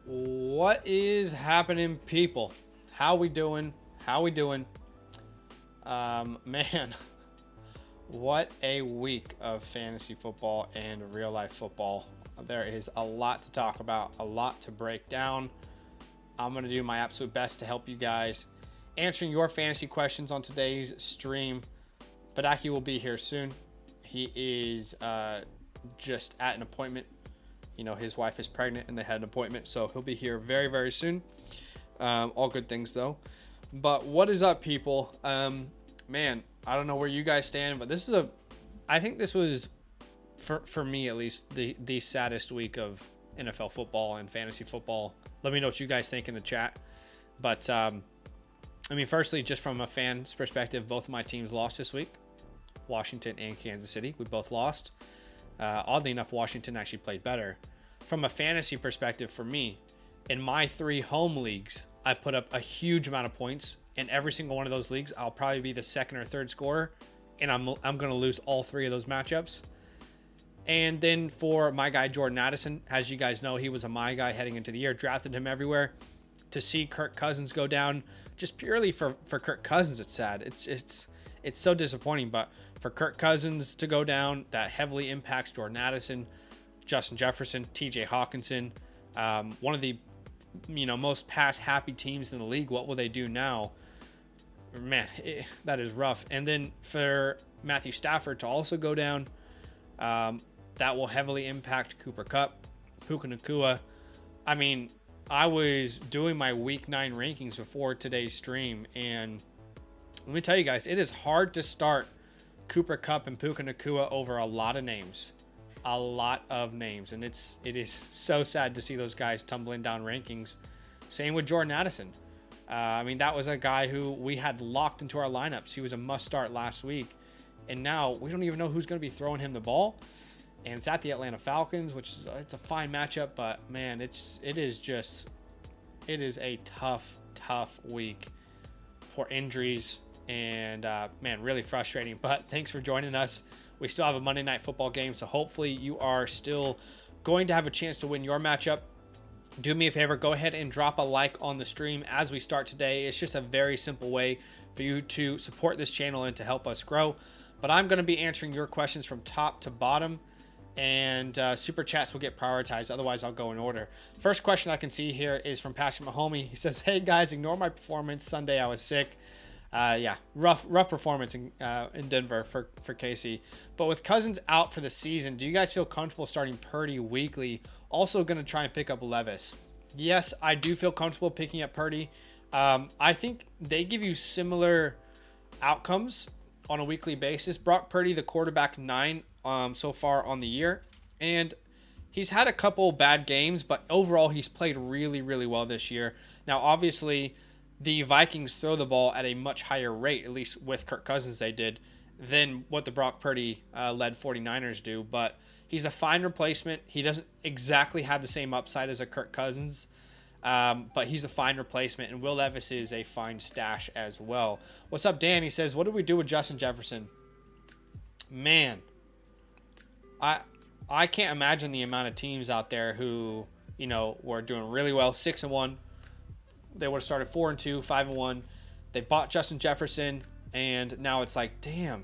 What is happening, people? How we doing? Man, what a week of fantasy football and real life football. There is a lot to talk about, a lot to break down. I'm going to do my absolute best to help you guys answering your fantasy questions on today's stream. Badaki will be here soon. He is just at an appointment. You know, his wife is pregnant and they had an appointment, so he'll be here very, very soon. All good things, though. But what is up, people? Man, I don't know where you guys stand, but this is I think this was, for me at least, the saddest week of NFL football and fantasy football. Let me know what you guys think in the chat. But, I mean, firstly, just from a fan's perspective, both of my teams lost this week. Washington and Kansas City, we both lost. Oddly enough, Washington actually played better. From a fantasy perspective, for me, in my 3 home leagues, I put up a huge amount of points. In every single one of those leagues, I'll probably be the second or third scorer, and I'm going to lose all 3 of those matchups. And then for my guy Jordan Addison, as you guys know, he was my guy heading into the year. Drafted him everywhere. To see Kirk Cousins go down, just purely for Kirk Cousins, it's sad. It's so disappointing, but for Kirk Cousins to go down, that heavily impacts Jordan Addison, Justin Jefferson, TJ Hawkinson, one of the most pass happy teams in the league. What will they do now? Man, that is rough. And then for Matthew Stafford to also go down, that will heavily impact Puka Kupp, Puka Kupp. I mean, I was doing my week 9 rankings before today's stream, and let me tell you guys, it is hard to start Cooper Kupp and Puka Kupp over a lot of names. And it is so sad to see those guys tumbling down rankings. Same with Jordan Addison. I mean, that was a guy who we had locked into our lineups. He was a must start last week, and now we don't even know who's going to be throwing him the ball. And it's at the Atlanta Falcons, which is it's a fine matchup, but man, it is a tough week for injuries, and man, really frustrating. But thanks for joining us. We still have a Monday Night Football game, so hopefully you are still going to have a chance to win your matchup. Do me a favor, go ahead and drop a like on the stream as we start today. It's just a very simple way for you to support this channel and to help us grow. But I'm going to be answering your questions from top to bottom, and super chats will get prioritized. Otherwise, I'll go in order. First question I can see here is from Patrick Mahomey. He says, "Hey guys, ignore my performance Sunday. I was sick." Yeah, rough performance in Denver for Casey. But with Cousins out for the season, do you guys feel comfortable starting Purdy weekly? Also going to try and pick up Levis. Yes, I do feel comfortable picking up Purdy. I think they give you similar outcomes on a weekly basis. Brock Purdy, the quarterback 9 so far on the year, and he's had a couple bad games, but overall he's played really, really well this year. Now, obviously, the Vikings throw the ball at a much higher rate, at least with Kirk Cousins they did, than what the Brock Purdy led 49ers do. But he's a fine replacement. He doesn't exactly have the same upside as a Kirk Cousins, but he's a fine replacement. And Will Levis is a fine stash as well. What's up, Dan? He says, what do we do with Justin Jefferson? Man, I can't imagine the amount of teams out there who, were doing really well, 6-1. They would have started 4-2, 5-1. They bought Justin Jefferson, and now it's like, damn,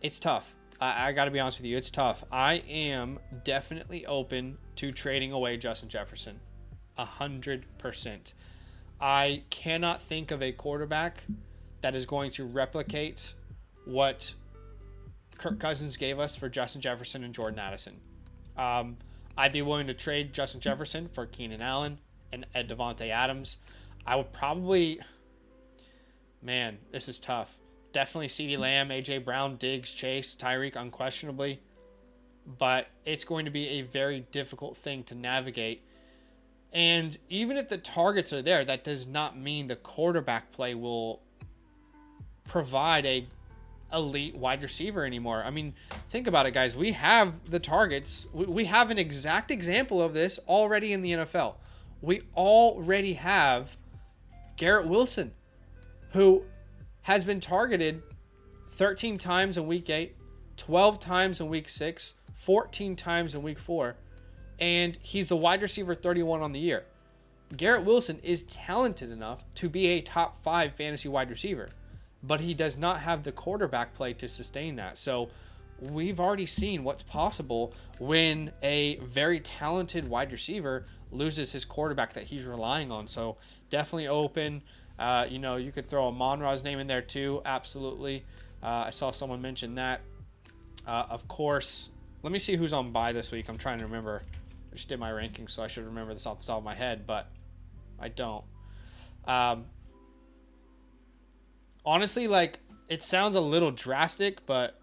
it's tough. I got to be honest with you, it's tough. I am definitely open to trading away Justin Jefferson, 100%. I cannot think of a quarterback that is going to replicate what Kirk Cousins gave us for Justin Jefferson and Jordan Addison. I'd be willing to trade Justin Jefferson for Keenan Allen and Devontae Adams. I would probably, man, this is tough. Definitely CeeDee Lamb, AJ Brown, Diggs, Chase, Tyreek, unquestionably. But it's going to be a very difficult thing to navigate. And even if the targets are there, that does not mean the quarterback play will provide a elite wide receiver anymore. I mean, think about it, guys. We have the targets. We have an exact example of this already in the NFL. We already have Garrett Wilson, who has been targeted 13 times in week 8, 12 times in week 6, 14 times in week 4. and he's the wide receiver 31 on the year. Garrett Wilson is talented enough to be a top 5 fantasy wide receiver, but he does not have the quarterback play to sustain that. So we've already seen what's possible when a very talented wide receiver loses his quarterback that he's relying on. So definitely open. You could throw Amon-Ra's name in there too. Absolutely. I saw someone mention that. Of course, let me see who's on bye this week. I'm trying to remember. I just did my rankings, so I should remember this off the top of my head, but I don't. Honestly, like, it sounds a little drastic, but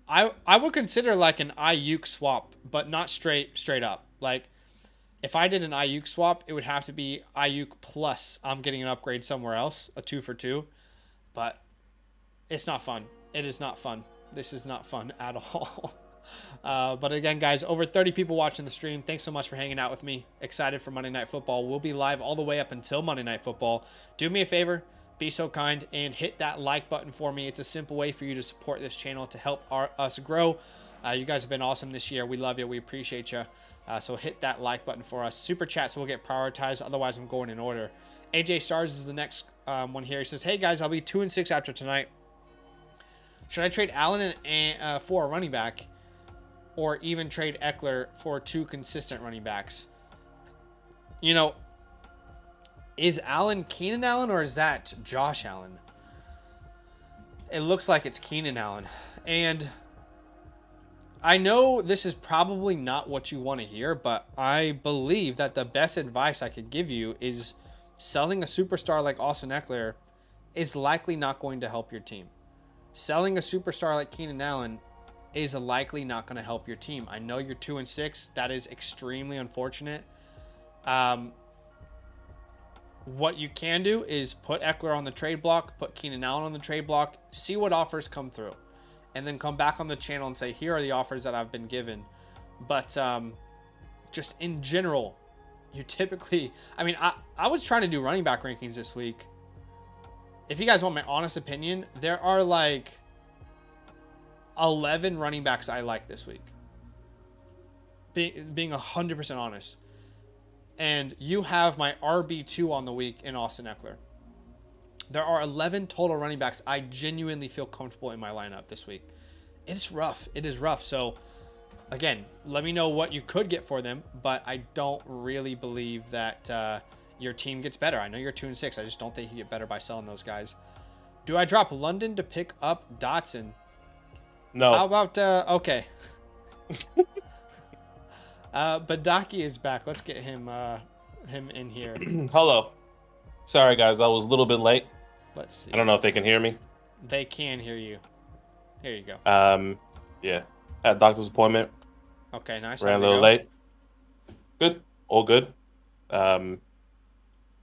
I would consider like an Ayuk swap, but not straight up. Like, if I did an Ayuk swap, it would have to be Ayuk plus I'm getting an upgrade somewhere else, a 2 for 2. But it's not fun. It is not fun. This is not fun at all. But again, guys, over 30 people watching the stream. Thanks so much for hanging out with me. Excited for Monday Night Football. We'll be live all the way up until Monday Night Football. Do me a favor. Be so kind and hit that like button for me. It's a simple way for you to support this channel to help us grow. You guys have been awesome this year. We love you. We appreciate you. So hit that like button for us. Super chats will get prioritized. Otherwise, I'm going in order. AJ Stars is the next one here. He says, hey, guys, I'll be 2-6 after tonight. Should I trade Allen for a running back or even trade Eckler for 2 consistent running backs? You know, is Allen Keenan Allen or is that Josh Allen? It looks like it's Keenan Allen. And I know this is probably not what you want to hear, but I believe that the best advice I could give you is selling a superstar like Austin Eckler is likely not going to help your team. Selling a superstar like Keenan Allen is likely not going to help your team. I know you're 2-6. That is extremely unfortunate. What you can do is put Eckler on the trade block, put Keenan Allen on the trade block, see what offers come through, and then come back on the channel and say, here are the offers that I've been given. But just in general, you typically, I was trying to do running back rankings this week. If you guys want my honest opinion, there are like 11 running backs I like this week. Being 100% honest. And you have my RB2 on the week in Austin Eckler. There are 11 total running backs I genuinely feel comfortable in my lineup this week. It is rough. It is rough. So, again, let me know what you could get for them, but I don't really believe that your team gets better. I know you're 2-6. I just don't think you get better by selling those guys. Do I drop London to pick up Dotson? No. How about, okay. Badaki is back. Let's get him in here. Hello. Sorry, guys. I was a little bit late. Let's see. I don't know if they can hear me. They can hear you. Here you go. Yeah. Had a doctor's appointment. Okay, nice. Ran a little late. Good. All good.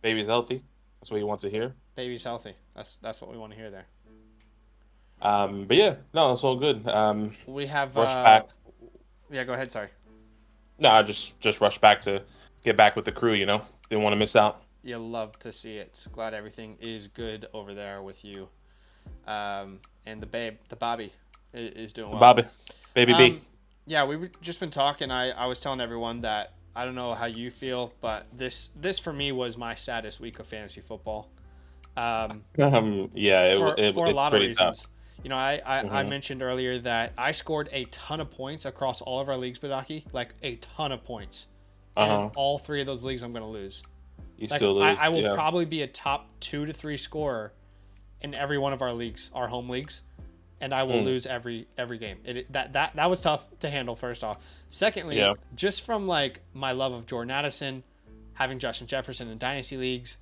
Baby's healthy. That's what you want to hear. Baby's healthy. That's what we want to hear there. But yeah, no, it's all good. We have rushed back. Yeah, go ahead. Sorry. No, I just rushed back to get back with the crew. You know, didn't want to miss out. You love to see it. Glad everything is good over there with you. And the Bobby is doing well. Bobby, baby B. Yeah, we've just been talking. I was telling everyone that I don't know how you feel, but this for me was my saddest week of fantasy football. Yeah, it for a lot of reasons. Tough. You know, I mentioned earlier that I scored a ton of points across all of our leagues, Badaki, like a ton of points. And all 3 of those leagues I'm going to lose. You still lose. I will probably be a top 2 to 3 scorer in every one of our leagues, our home leagues, and I will lose every game. That was tough to handle, first off. Secondly, just from like my love of Jordan Addison, having Justin Jefferson in dynasty leagues,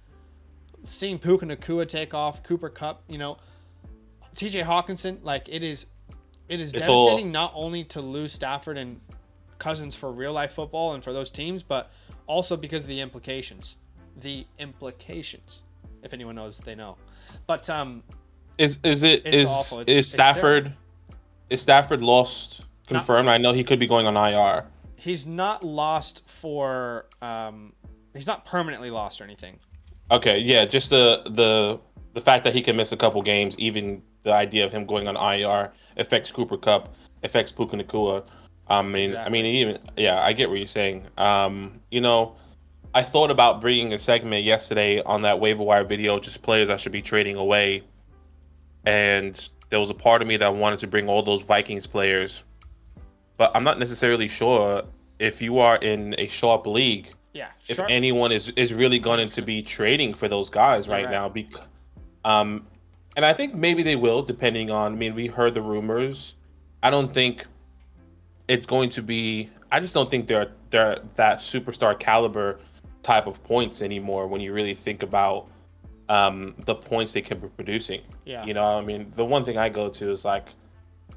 seeing Puka Kupp take off, Cooper Kupp, you know, TJ Hawkinson, like it is devastating not only to lose Stafford and Cousins for real life football and for those teams, but also because of the implications. The implications. If anyone knows, they know. But is Stafford lost confirmed? I know he could be going on IR. He's not lost for he's not permanently lost or anything. Okay, yeah, just the fact that he can miss a couple games, even the idea of him going on IR affects Cooper Kupp, affects Puka Kupp. Exactly. Even I get what you're saying. I thought about bringing a segment yesterday on that waiver wire video, just players I should be trading away, and there was a part of me that wanted to bring all those Vikings players, but I'm not necessarily sure if you are in a sharp league, Yeah, if sure. anyone is really going to be trading for those guys You're right right. now. And I think maybe they will, depending on. I mean, we heard the rumors. I don't think it's going to be. I just don't think they're that superstar caliber type of points anymore. When you really think about the points they can be producing, Yeah. I mean, the one thing I go to is like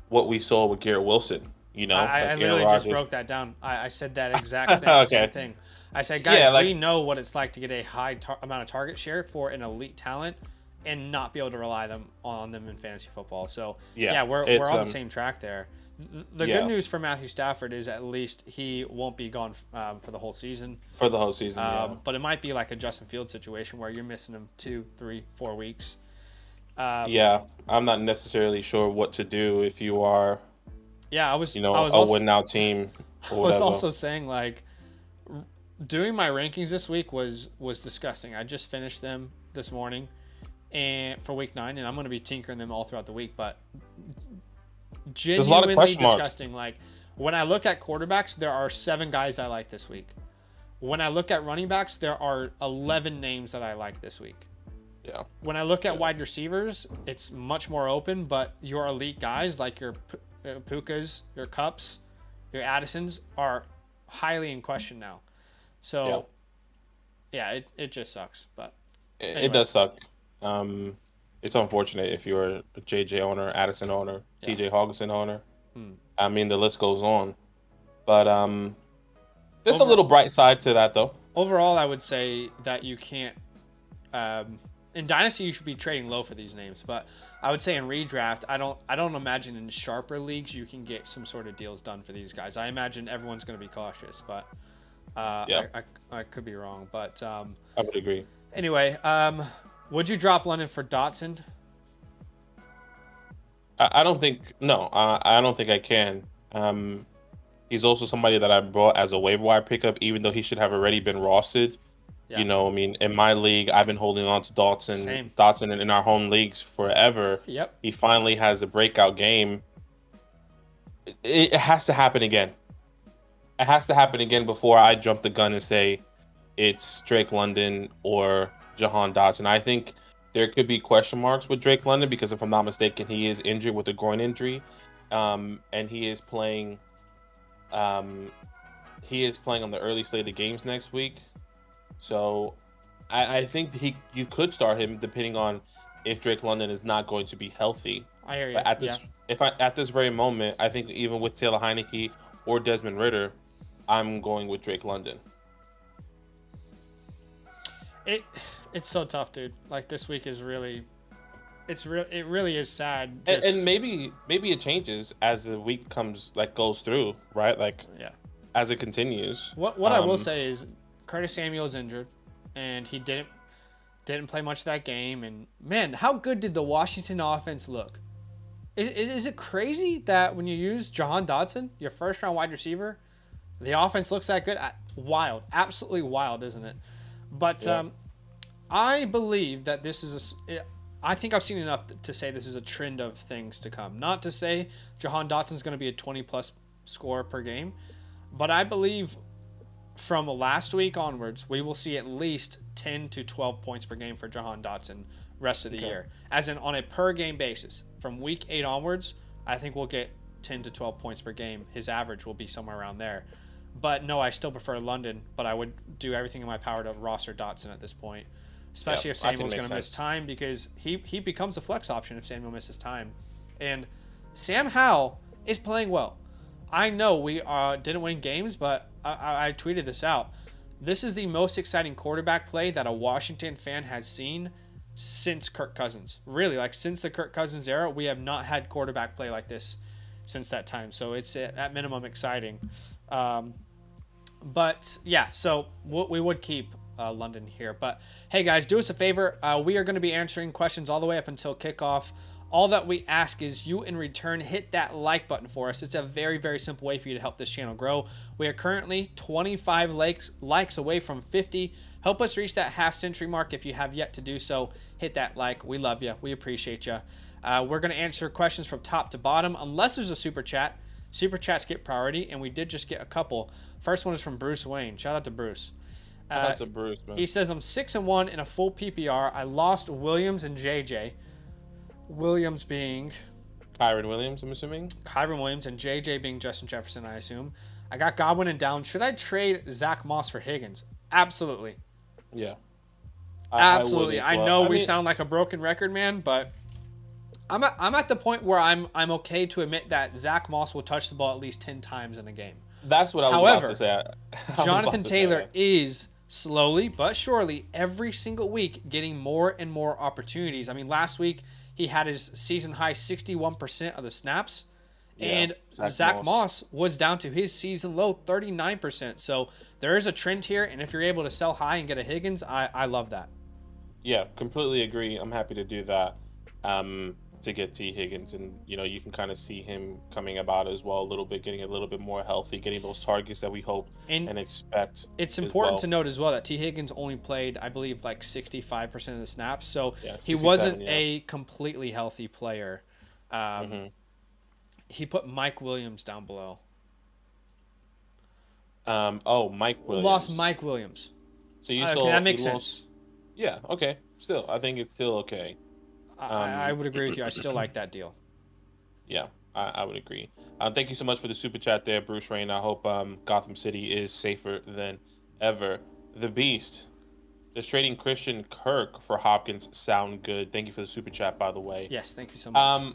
what we saw with Garrett Wilson. I Like Aaron literally just Rodgers. broke that down. I said that exact same Okay, thing. I said, yeah, guys, we like know what it's like to get a high amount of target share for an elite talent and not be able to rely on them in fantasy football. So yeah, we're on the same track there. The good news for Matthew Stafford is at least he won't be gone for the whole season. for the whole season. But it might be like a Justin Fields situation where you're missing him 2, 3, 4 weeks. Yeah, I'm not necessarily sure what to do if you are, Yeah, I was a also, win now team I or was whatever. also saying like doing my rankings this week was disgusting. I just finished them this morning and for week 9, and I'm going to be tinkering them all throughout the week, but There's a lot of genuinely question marks. disgusting. Like when I look at quarterbacks, there are 7 guys I like this week. When I look at running backs, there are 11 names that I like this week. Yeah. When I look at wide receivers, it's much more open, but your elite guys like your Pukas, your Kupps, your Addisons are highly in question now. So, yeah, it just sucks. But It anyway. does suck. It's unfortunate if you're a JJ owner, Addison owner, TJ Hawkinson owner. I mean, the list goes on. But there's a little bright side to that, though. Overall, I would say that you can't. In Dynasty, you should be trading low for these names, but I would say in redraft, I don't imagine in sharper leagues you can get some sort of deals done for these guys. I imagine everyone's going to be cautious, but I could be wrong. But I would agree. anyway, would you drop London for Dotson? I don't think no. I don't think I can. He's also somebody that I brought as a waiver wire pickup, even though he should have already been rostered. Yeah. I mean, in my league, I've been holding on to Dotson. Same. Dotson in our home leagues forever. Yep. He finally has a breakout game. It has to happen again. It has to happen again before I jump the gun and say it's Drake London or Jahan Dotson. I think there could be question marks with Drake London because, if I'm not mistaken, he is injured with a groin injury, and he is playing. He is playing on the early slate of games next week, so I think you could start him depending on if Drake London is not going to be healthy. I hear you. But at this very moment, I think even with Taylor Heineke or Desmond Ridder, I'm going with Drake London. It's so tough, dude. Like this week is really, it really is sad. And maybe it changes as the week goes through, right? Like as it continues. What I will say is Curtis Samuel's injured, and he didn't play much of that game. And man, how good did the Washington offense look? Is it crazy that when you use Jahan Dotson, your first round wide receiver, the offense looks that good? Wild, absolutely wild, isn't it? But I believe that this is I think I've seen enough to say this is a trend of things to come. Not to say Jahan Dotson's going to be a 20-plus score per game, but I believe from last week onwards, we will see at least 10 to 12 points per game for Jahan Dotson rest of the year. As in on a per-game basis. From week 8 onwards, I think we'll get 10 to 12 points per game. His average will be somewhere around there. But no, I still prefer London, but I would do everything in my power to roster Dotson at this point. Especially if Samuel's going to miss time, because he becomes a flex option if Samuel misses time. And Sam Howell is playing well. I know we didn't win games, but I tweeted this out. This is the most exciting quarterback play that a Washington fan has seen since Kirk Cousins. Really, like since the Kirk Cousins era, we have not had quarterback play like this since that time. So it's at minimum exciting. But yeah, so we would keep London here. But hey guys, do us a favor. We are going to be answering questions all the way up until kickoff All that we ask is you in return hit that like button for us. It's a very, very simple way for you to help this channel grow. We are currently 25 likes away from 50. Help us reach that half-century mark. If you have yet to do so, hit that like. We love you. We appreciate you. We're going to answer questions from top to bottom, unless there's a super chat. Super chats get priority, and we did just get a couple. First one is from Bruce Wayne. Shout out to Bruce. Shout out to Bruce, man. He says, I'm 6-1 in a full PPR. I lost Williams and JJ. Williams being Kyron Williams, I'm assuming. Kyron Williams, and JJ being Justin Jefferson, I assume. I got Godwin and down. Should I trade Zach Moss for Higgins? Absolutely. Yeah. Absolutely. I know we sound like a broken record, man, but I'm at the point where I'm okay to admit that Zach Moss will touch the ball at least 10 times in a game. That's what I was about to say. Jonathan Taylor is slowly but surely every single week getting more and more opportunities. I mean, last week he had his season high 61% of the snaps, and Zach Moss was down to his season low 39%. So there is a trend here, and if you're able to sell high and get a Higgins, I love that. Yeah, completely agree. I'm happy to do that. To get T. Higgins, and you can kind of see him coming about as well a little bit, getting a little bit more healthy, getting those targets that we hope and expect. It's important to note as well that T. Higgins only played, I believe, like 65% of the snaps, so he wasn't a completely healthy player. He put Mike Williams down below. Mike Williams. Lost Mike Williams. So you okay, that makes sense. Yeah. Okay. Still, I think it's still okay. I would agree with you. I still like that deal. Yeah, I would agree. Thank you so much for the super chat there, Bruce Rain. I hope Gotham City is safer than ever. The Beast. Does trading Christian Kirk for Hopkins sound good? Thank you for the super chat, by the way. Yes, thank you so much.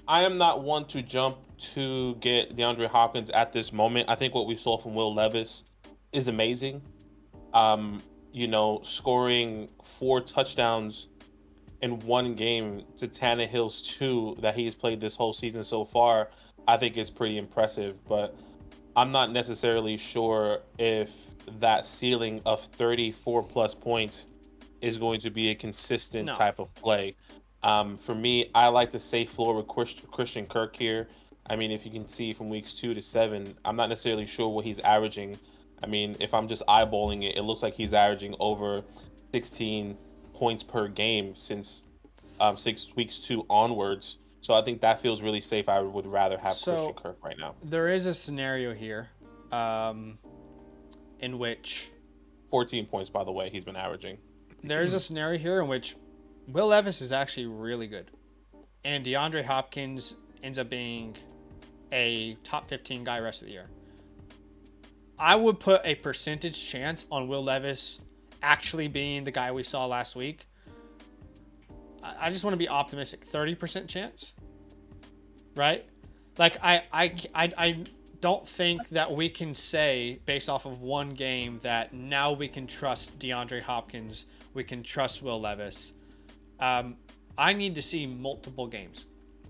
I am not one to jump to get DeAndre Hopkins at this moment. I think what we saw from Will Levis is amazing. Scoring 4 touchdowns in one game to Tannehill's 2 that he's played this whole season so far, I think is pretty impressive. But I'm not necessarily sure if that ceiling of 34 plus points is going to be a consistent type of play. For me, I like the safe floor with Christian Kirk here. I mean, if you can see from weeks 2 to 7, I'm not necessarily sure what he's averaging. I mean, if I'm just eyeballing it, it looks like he's averaging over 16 points per game since 6 weeks 2 onwards. So I think that feels really safe. I would rather have Christian Kirk right now. There is a scenario here in which 14 points, by the way, he's been averaging. There is a scenario here in which Will Levis is actually really good, and DeAndre Hopkins ends up being a top 15 guy rest of the year. I would put a percentage chance on Will Levis actually being the guy we saw last week. I just want to be optimistic. 30% chance, right? Like I don't think that we can say based off of one game that now we can trust DeAndre Hopkins, we can trust Will Levis. I need to see multiple games.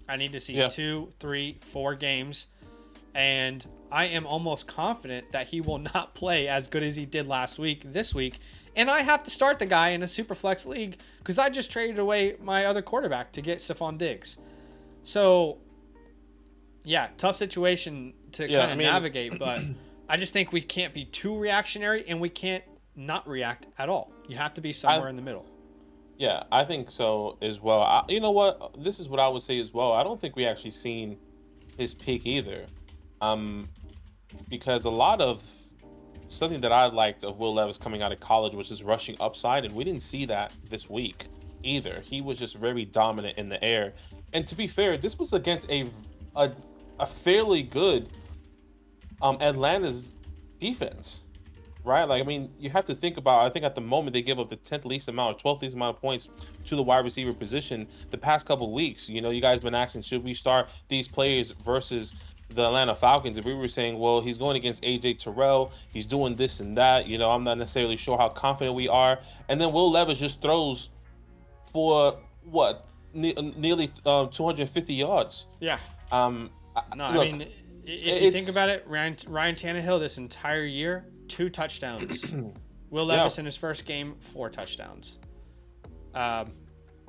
I need to see 2, 3, 4 games, and I am almost confident that he will not play as good as he did last week, this week. And I have to start the guy in a super flex league because I just traded away my other quarterback to get Stephon Diggs. So, yeah, tough situation to kind of navigate, but I just think we can't be too reactionary and we can't not react at all. You have to be somewhere in the middle. Yeah, I think so as well. You know what? This is what I would say as well. I don't think we actually seen his peak either. Because a lot of something that I liked of Will Levis coming out of college was his rushing upside, and we didn't see that this week either. He was just very dominant in the air. And to be fair, this was against a fairly good Atlanta's defense, right? Like, I mean, you have to think about, I think at the moment they give up the 10th least amount or 12th least amount of points to the wide receiver position the past couple of weeks. You guys been asking, should we start these players versus the Atlanta Falcons? If we were saying, well, he's going against AJ Terrell, he's doing this and that, I'm not necessarily sure how confident we are. And then Will Levis just throws for nearly 250 yards. Yeah. Look, I mean, if you think about it, Ryan Tannehill this entire year, 2 touchdowns. Will Levis in his first game, 4 touchdowns.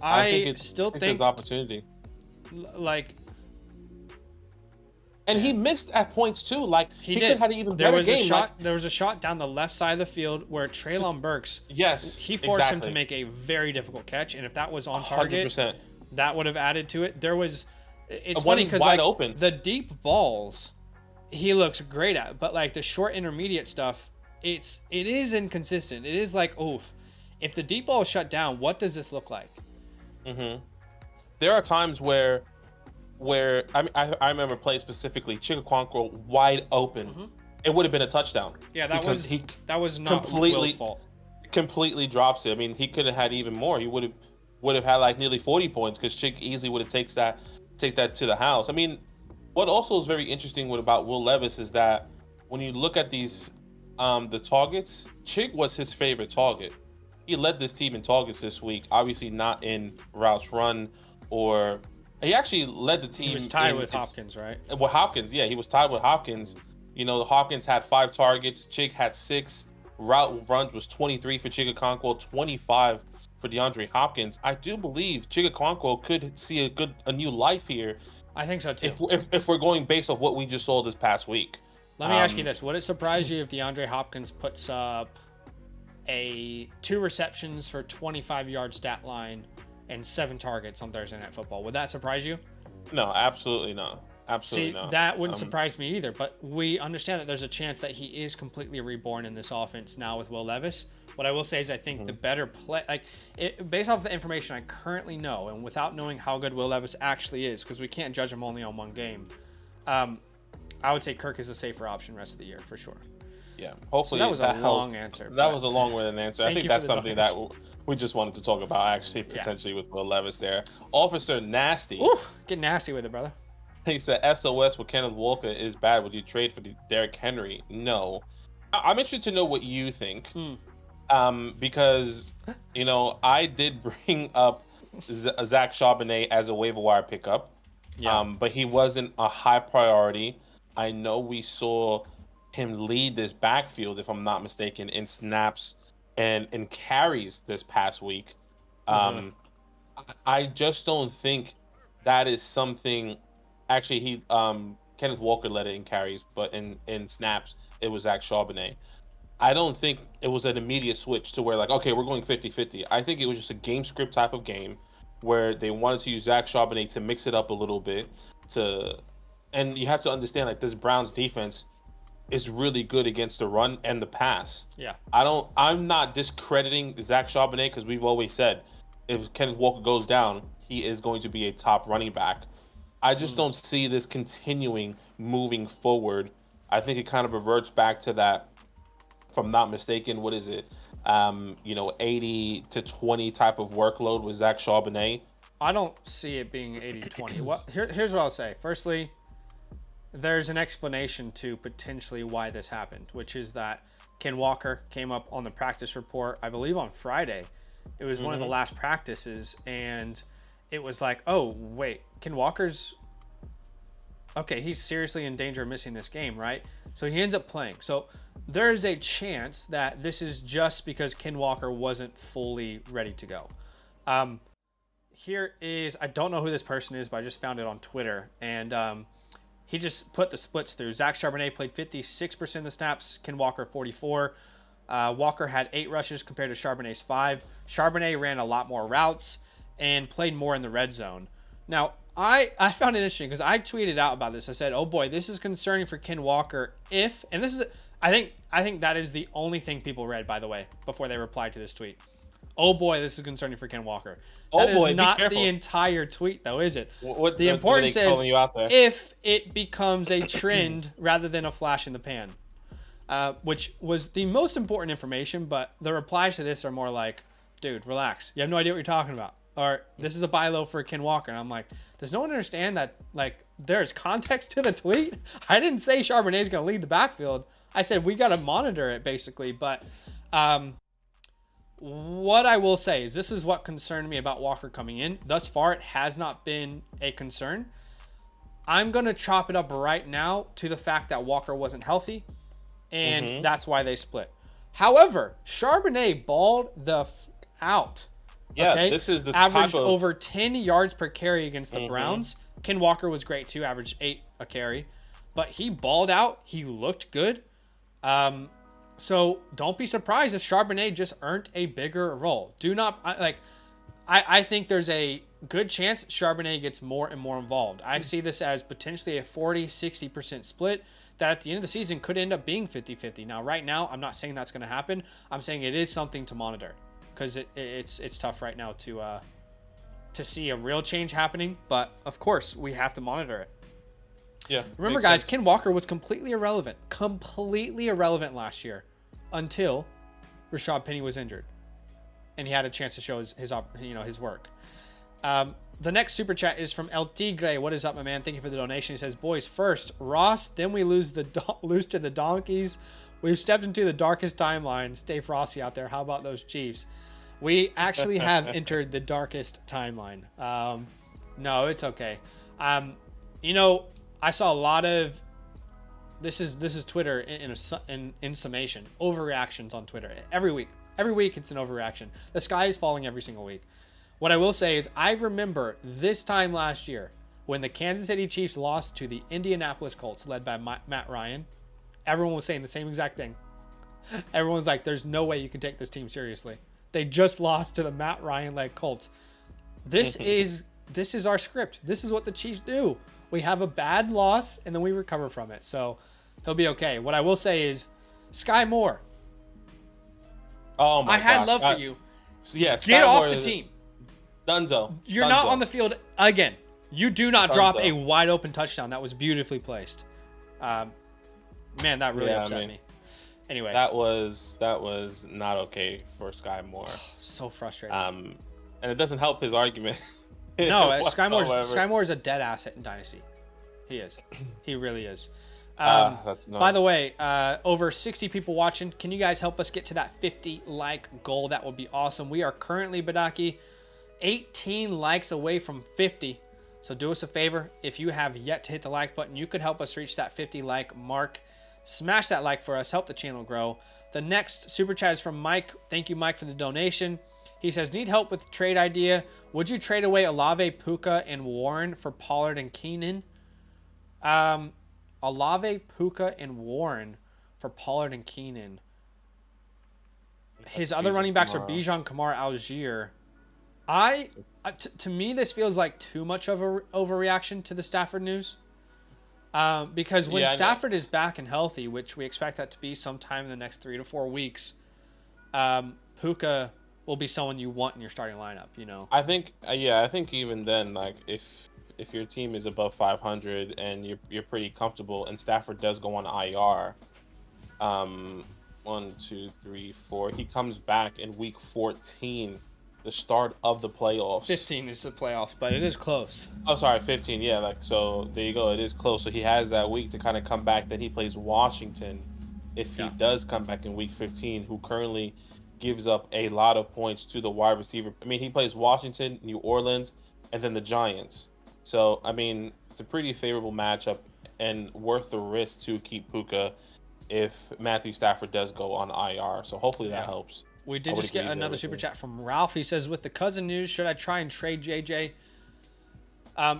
I still think there's opportunity. Like, and he missed at points too. Like he could have had an even there better was game. A shot, there was a shot down the left side of the field where Treylon Burks. Yes, he forced him to make a very difficult catch, and if that was on target, 100%. That would have added to it. There was. It's funny because like open. The deep balls, he looks great at, but like the short intermediate stuff, it is inconsistent. It is like, oof, if the deep ball is shut down, what does this look like? Mm-hmm. There are times where I remember playing specifically Chigaquanko wide open. Mm-hmm. It would have been a touchdown. Yeah, that was not Will's fault. Completely drops it. I mean, he could have had even more. He would have had like nearly 40 points because Chig easily would have take that to the house. I mean, what also is very interesting about Will Levis is that when you look at these the targets, Chig was his favorite target. He led this team in targets this week. Obviously not in routes run or he actually led the team. He was tied with Hopkins, right? Well, Hopkins, yeah, he was tied with Hopkins. You know, Hopkins had 5 targets. Chig had 6. Route runs was 23 for Chigaquanko, 25 for DeAndre Hopkins. I do believe Chigaquanko could see a new life here. I think so too. If we're going based off what we just saw this past week. Let me ask you this: would it surprise you if DeAndre Hopkins puts up a 2 receptions for 25-yard stat line and 7 targets on Thursday Night Football? Would that surprise you? No, absolutely not. Absolutely not. That wouldn't surprise me either, but we understand that there's a chance that he is completely reborn in this offense now with Will Levis. What I will say is I think the better play, based off the information I currently know and without knowing how good Will Levis actually is, because we can't judge him only on one game, I would say Kirk is a safer option rest of the year for sure. Yeah, hopefully so that was a long answer. That was a long-winded answer. I think that's something that we just wanted to talk about actually potentially with Will Levis there. Officer Nasty. Ooh, get nasty with it, brother. He said, SOS with Kenneth Walker is bad. Would you trade for Derrick Henry? No. I'm interested to know what you think. Because, you know, I did bring up Zach Charbonnet as a waiver wire pickup. Yeah. But he wasn't a high priority. I know we saw him lead this backfield, if I'm not mistaken, in snaps and carries this past week. I just don't think that is something. Actually, he Kenneth Walker led it in carries, but in snaps, it was Zach Charbonnet. I don't think it was an immediate switch to where, like, okay, we're going 50-50. I think it was just a game script type of game where they wanted to use Zach Charbonnet to mix it up a little bit. And you have to understand, like, this Browns defense is really good against the run and the pass. Yeah. I'm not discrediting Zach Charbonnet because we've always said if Kenneth Walker goes down, he is going to be a top running back. I just don't see this continuing moving forward. I think it kind of reverts back to that, if I'm not mistaken, what is it? 80 to 20 type of workload with Zach Charbonnet. I don't see it being 80-20. Here's what I'll say. Firstly, there's an explanation to potentially why this happened, which is that Ken Walker came up on the practice report, I believe on Friday. It was one of the last practices, and it was like, oh, wait, Ken Walker's... Okay, he's seriously in danger of missing this game, right? So he ends up playing. So there's a chance that this is just because Ken Walker wasn't fully ready to go. Here is... I don't know who this person is, but I just found it on Twitter, and he just put the splits through. Zach Charbonnet played 56% of the snaps, Ken Walker 44%. Walker had 8 rushes compared to Charbonnet's 5. Charbonnet ran a lot more routes and played more in the red zone. Now, I found it interesting because I tweeted out about this. I said, oh boy, this is concerning for Ken Walker if, and this is, I think that is the only thing people read, by the way, before they replied to this tweet. Oh boy, this is concerning for Ken Walker. That is not the entire tweet, though, is it? The importance is if it becomes a trend rather than a flash in the pan, which was the most important information, but the replies to this are more like, dude, relax. You have no idea what you're talking about. Or this is a buy low for Ken Walker. And I'm like, does no one understand that, like, there's context to the tweet? I didn't say Charbonnet is going to lead the backfield. I said we got to monitor it, basically. But what I will say is this is what concerned me about Walker coming in. Thus far, it has not been a concern. I'm going to chop it up right now to the fact that Walker wasn't healthy, and that's why they split. However, Charbonnet balled the out Yeah, okay? this is the averaged type of... over 10 yards per carry against the Browns. Ken Walker was great too, averaged 8 a carry, but he balled out. He looked good. So don't be surprised if Charbonnet just earned a bigger role. I think there's a good chance Charbonnet gets more and more involved. I see this as potentially a 40-60% split that at the end of the season could end up being 50-50. Now, right now, I'm not saying that's going to happen. I'm saying it is something to monitor because it's tough right now to see a real change happening. But, of course, we have to monitor it. Yeah. Remember, guys, Ken Walker was completely irrelevant last year until Rashad Penny was injured and he had a chance to show his work. The next super chat is from El Tigre. What is up, my man? Thank you for the donation. He says, boys, first Ross, then we lose to the Donkeys. We've stepped into the darkest timeline. Stay frosty out there. How about those Chiefs? We actually have entered the darkest timeline. No, it's okay. I saw a lot of this is Twitter in summation, overreactions on Twitter every week. Every week it's an overreaction. The sky is falling every single week. What I will say is I remember this time last year when the Kansas City Chiefs lost to the Indianapolis Colts led by Matt Ryan. Everyone was saying the same exact thing. Everyone's like, there's no way you can take this team seriously. They just lost to the Matt Ryan-led Colts. This is our script. This is what the Chiefs do. We have a bad loss, and then we recover from it. So he'll be okay. What I will say is, Sky Moore. Oh my I had love for you. Yeah, get off the team. Dunzo. You're not on the field again. You do not drop a wide open touchdown. That was beautifully placed. Man, that really upset me. Anyway, that was not okay for Sky Moore. So frustrating. And it doesn't help his argument. No, Sky Moore is a dead asset in Dynasty. He is. He really is. By the way, over 60 people watching. Can you guys help us get to that 50 like goal? That would be awesome. We are currently, Badaki, 18 likes away from 50. So do us a favor. If you have yet to hit the like button, you could help us reach that 50 like mark. Smash that like for us. Help the channel grow. The next super chat is from Mike. Thank you, Mike, for the donation. He says, need help with the trade idea. Would you trade away Olave, Puka, and Warren for Pollard and Keenan? Olave, Puka, and Warren for Pollard and Keenan. His other running backs are Bejon, Kamara, Algier. To me, this feels like too much of a overreaction to the Stafford news. Because when Stafford is back and healthy, which we expect that to be sometime in the next 3 to 4 weeks, Puka will be someone you want in your starting lineup, I think even then, like if your team is above 500 and you're pretty comfortable and Stafford does go on IR, 1, 2, 3, 4, he comes back in week 14, the start of the playoffs. 15 is the playoffs, but it is close. Oh, sorry, 15. Yeah, so there you go. It is close. So he has that week to kind of come back. Then he plays Washington. If he does come back in week 15, who currently gives up a lot of points to the wide receiver. I mean, he plays Washington, New Orleans, and then the Giants. So, I mean, it's a pretty favorable matchup and worth the risk to keep Puka if Matthew Stafford does go on IR. So hopefully that helps. We did just get another super chat from Ralph. He says, with the Cousin news, should I try and trade JJ?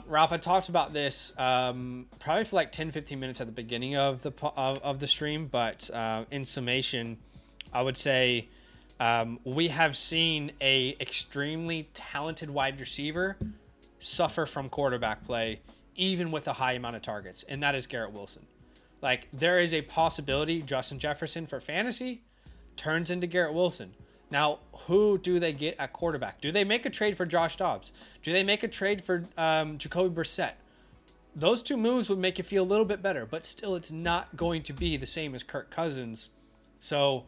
Ralph, I talked about this probably for like 10-15 minutes at the beginning of the stream, but in summation, I would say we have seen a extremely talented wide receiver suffer from quarterback play, even with a high amount of targets, and that is Garrett Wilson. Like, there is a possibility Justin Jefferson for fantasy turns into Garrett Wilson. Now, who do they get at quarterback? Do they make a trade for Josh Dobbs? Do they make a trade for Jacoby Brissett? Those two moves would make you feel a little bit better, but still it's not going to be the same as Kirk Cousins. So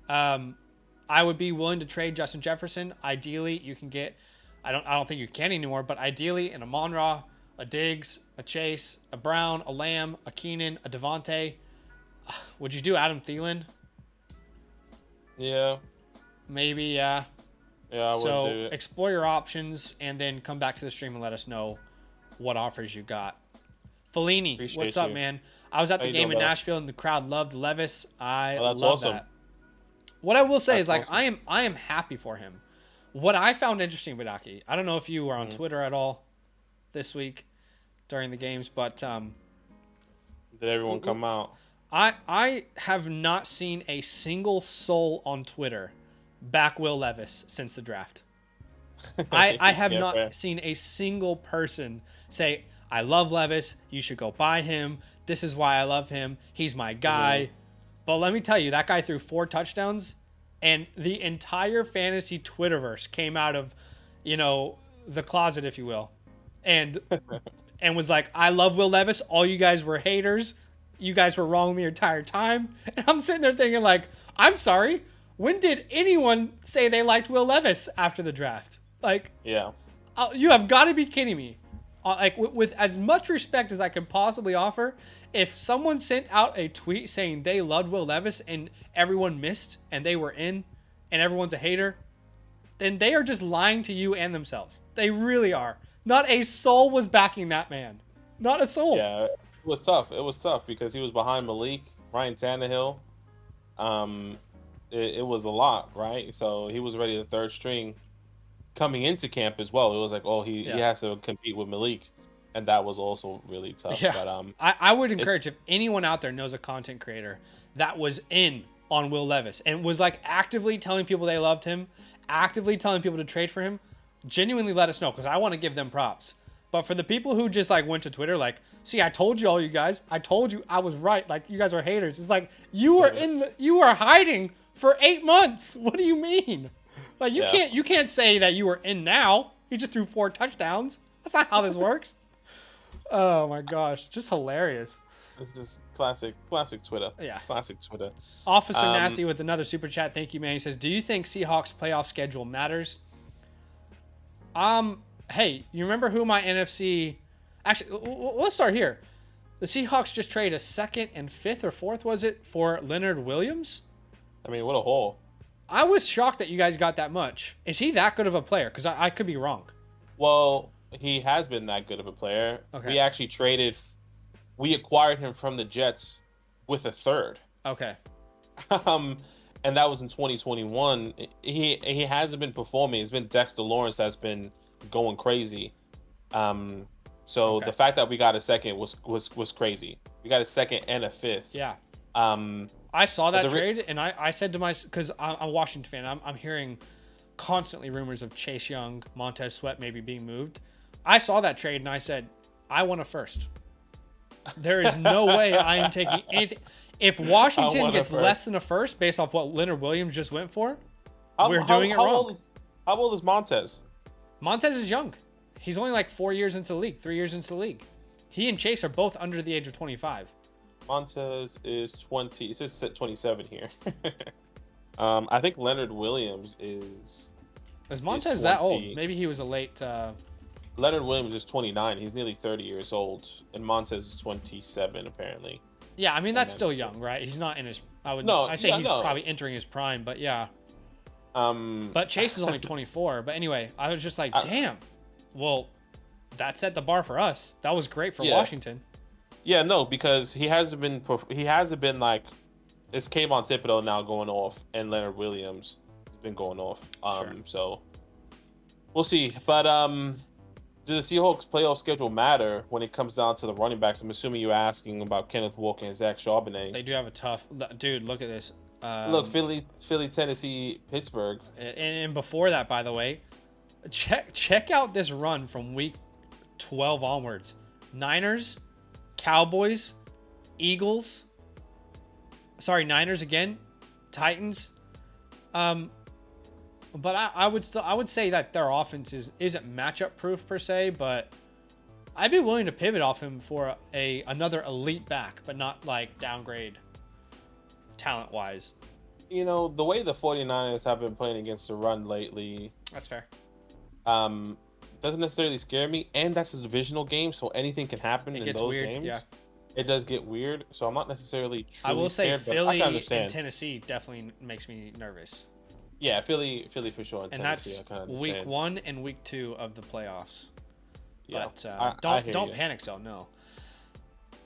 I would be willing to trade Justin Jefferson. Ideally, you can get, I don't think you can anymore, but ideally an Amon-Ra, a Diggs, a Chase, a Brown, a Lamb, a Keenan, a Devontae. Would you do Adam Thielen? Yeah. Maybe, yeah. Yeah, I would do it. Explore your options and then come back to the stream and let us know what offers you got. Fellini, what's up, man? I was at the game in Nashville and the crowd loved Levis. I love that. What I will say is, like, I am happy for him. What I found interesting, Badaki, I don't know if you were on Twitter at all this week during the games, but did everyone come out? I have not seen a single soul on Twitter back Will Levis since the draft. I have not seen a single person say, I love Levis, you should go buy him, this is why I love him, he's my guy. But let me tell you, that guy threw 4 touchdowns, and the entire fantasy Twitterverse came out of, the closet, if you will, and was like, I love Will Levis, all you guys were haters, you guys were wrong the entire time. And I'm sitting there thinking, like, I'm sorry, when did anyone say they liked Will Levis after the draft? Like, yeah, you have got to be kidding me. Like, with as much respect as I can possibly offer, if someone sent out a tweet saying they loved Will Levis and everyone missed and they were in and everyone's a hater, then they are just lying to you and themselves. They really are. Not a soul was backing that man. Not a soul. Yeah, it was tough. It was tough because he was behind Malik, Ryan Tannehill. It was a lot, right? So he was ready the third string coming into camp as well. It was like, oh, he has to compete with Malik, and that was also really tough. Yeah. But I would encourage, if anyone out there knows a content creator that was in on Will Levis and was like actively telling people they loved him, actively telling people to trade for him, genuinely let us know, because I want to give them props. But for the people who just like went to Twitter like, see, I told you all, you guys, I told you I was right, like, you guys are haters. It's like, you were hiding for 8 months. What do you mean? Like, you can't say that you were in now. He just threw 4 touchdowns. That's not how this works. Oh my gosh, just hilarious. It's just classic Twitter. Yeah, classic Twitter. Officer Nasty with another super chat. Thank you, man. He says, "Do you think Seahawks playoff schedule matters?" Hey, you remember who my NFC? Actually, let's start here. The Seahawks just traded a 2nd and 5th or 4th, was it, for Leonard Williams? I mean, what a haul. I was shocked that you guys got that much. Is he that good of a player? Because I could be wrong. Well, he has been that good of a player. Okay. We actually we acquired him from the Jets with a 3rd. Okay. And that was in 2021. He hasn't been performing. It's been Dexter Lawrence that's been going crazy. So the fact that we got a 2nd was crazy. We got a 2nd and a 5th. Yeah. I saw that trade, and I said to myself, because I'm a Washington fan, I'm hearing constantly rumors of Chase Young, Montez Sweat maybe being moved. I saw that trade, and I said, I want a 1st. There is no way I am taking anything. If Washington gets less than a 1st based off what Leonard Williams just went for, we're doing it wrong. How old is Montez? Montez is young. He's only like 4 years into the league, 3 years into the league. He and Chase are both under the age of 25. Montez is 20. It says 27 here. I think Leonard Williams is Montez that old? Maybe he was a late. Leonard Williams is 29. He's nearly 30 years old, and Montez is 27 apparently. Yeah, I mean that's still young, right? He's not in his. I say he's probably entering his prime, but yeah. But Chase is only 24. But anyway, I was just like, damn. Well, that set the bar for us. That was great for Washington. Yeah, no, because he hasn't been like, it's Kayvon Thibodeau now going off, and Leonard Williams has been going off. So we'll see. But does the Seahawks playoff schedule matter when it comes down to the running backs? I'm assuming you're asking about Kenneth Walker and Zach Charbonnet. They do have a tough dude. Look at this. Look, Philly, Tennessee, Pittsburgh, and before that, by the way, check out this run from week 12 onwards. Niners, Cowboys, Eagles. Sorry, Niners again, Titans. But I would say that their offense isn't matchup proof per se, but I'd be willing to pivot off him for another elite back, but not like downgrade talent wise. You know, the way the 49ers have been playing against the run lately. That's fair. Doesn't necessarily scare me, and that's a divisional game, so anything can happen in those games. Yeah. It does get weird, so I'm not necessarily truly I will say scared, Philly and Tennessee definitely makes me nervous. Yeah, Philly for sure. And Tennessee, that's week 1 and week 2 of the playoffs. Yeah, but don't panic, so no.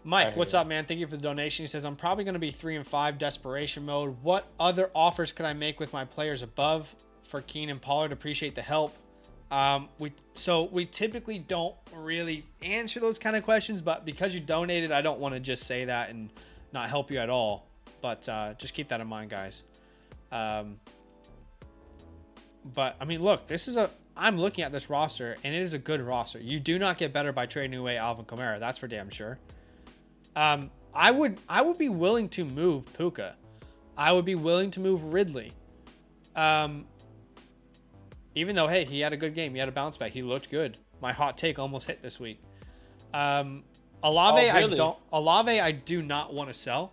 Mike, what's up, man? Thank you for the donation. He says, I'm probably going to be 3-5 desperation mode. What other offers could I make with my players above for Keenan Pollard. Appreciate the help. We typically don't really answer those kind of questions, but because you donated, I don't want to just say that and not help you at all. But just keep that in mind, guys. But I mean, look, I'm looking at this roster, and it is a good roster. You do not get better by trading away Alvin Kamara. That's for damn sure. I would be willing to move Puka. I would be willing to move Ridley. Even though, hey, he had a good game. He had a bounce back. He looked good. My hot take almost hit this week. Olave, really? Olave, I do not want to sell.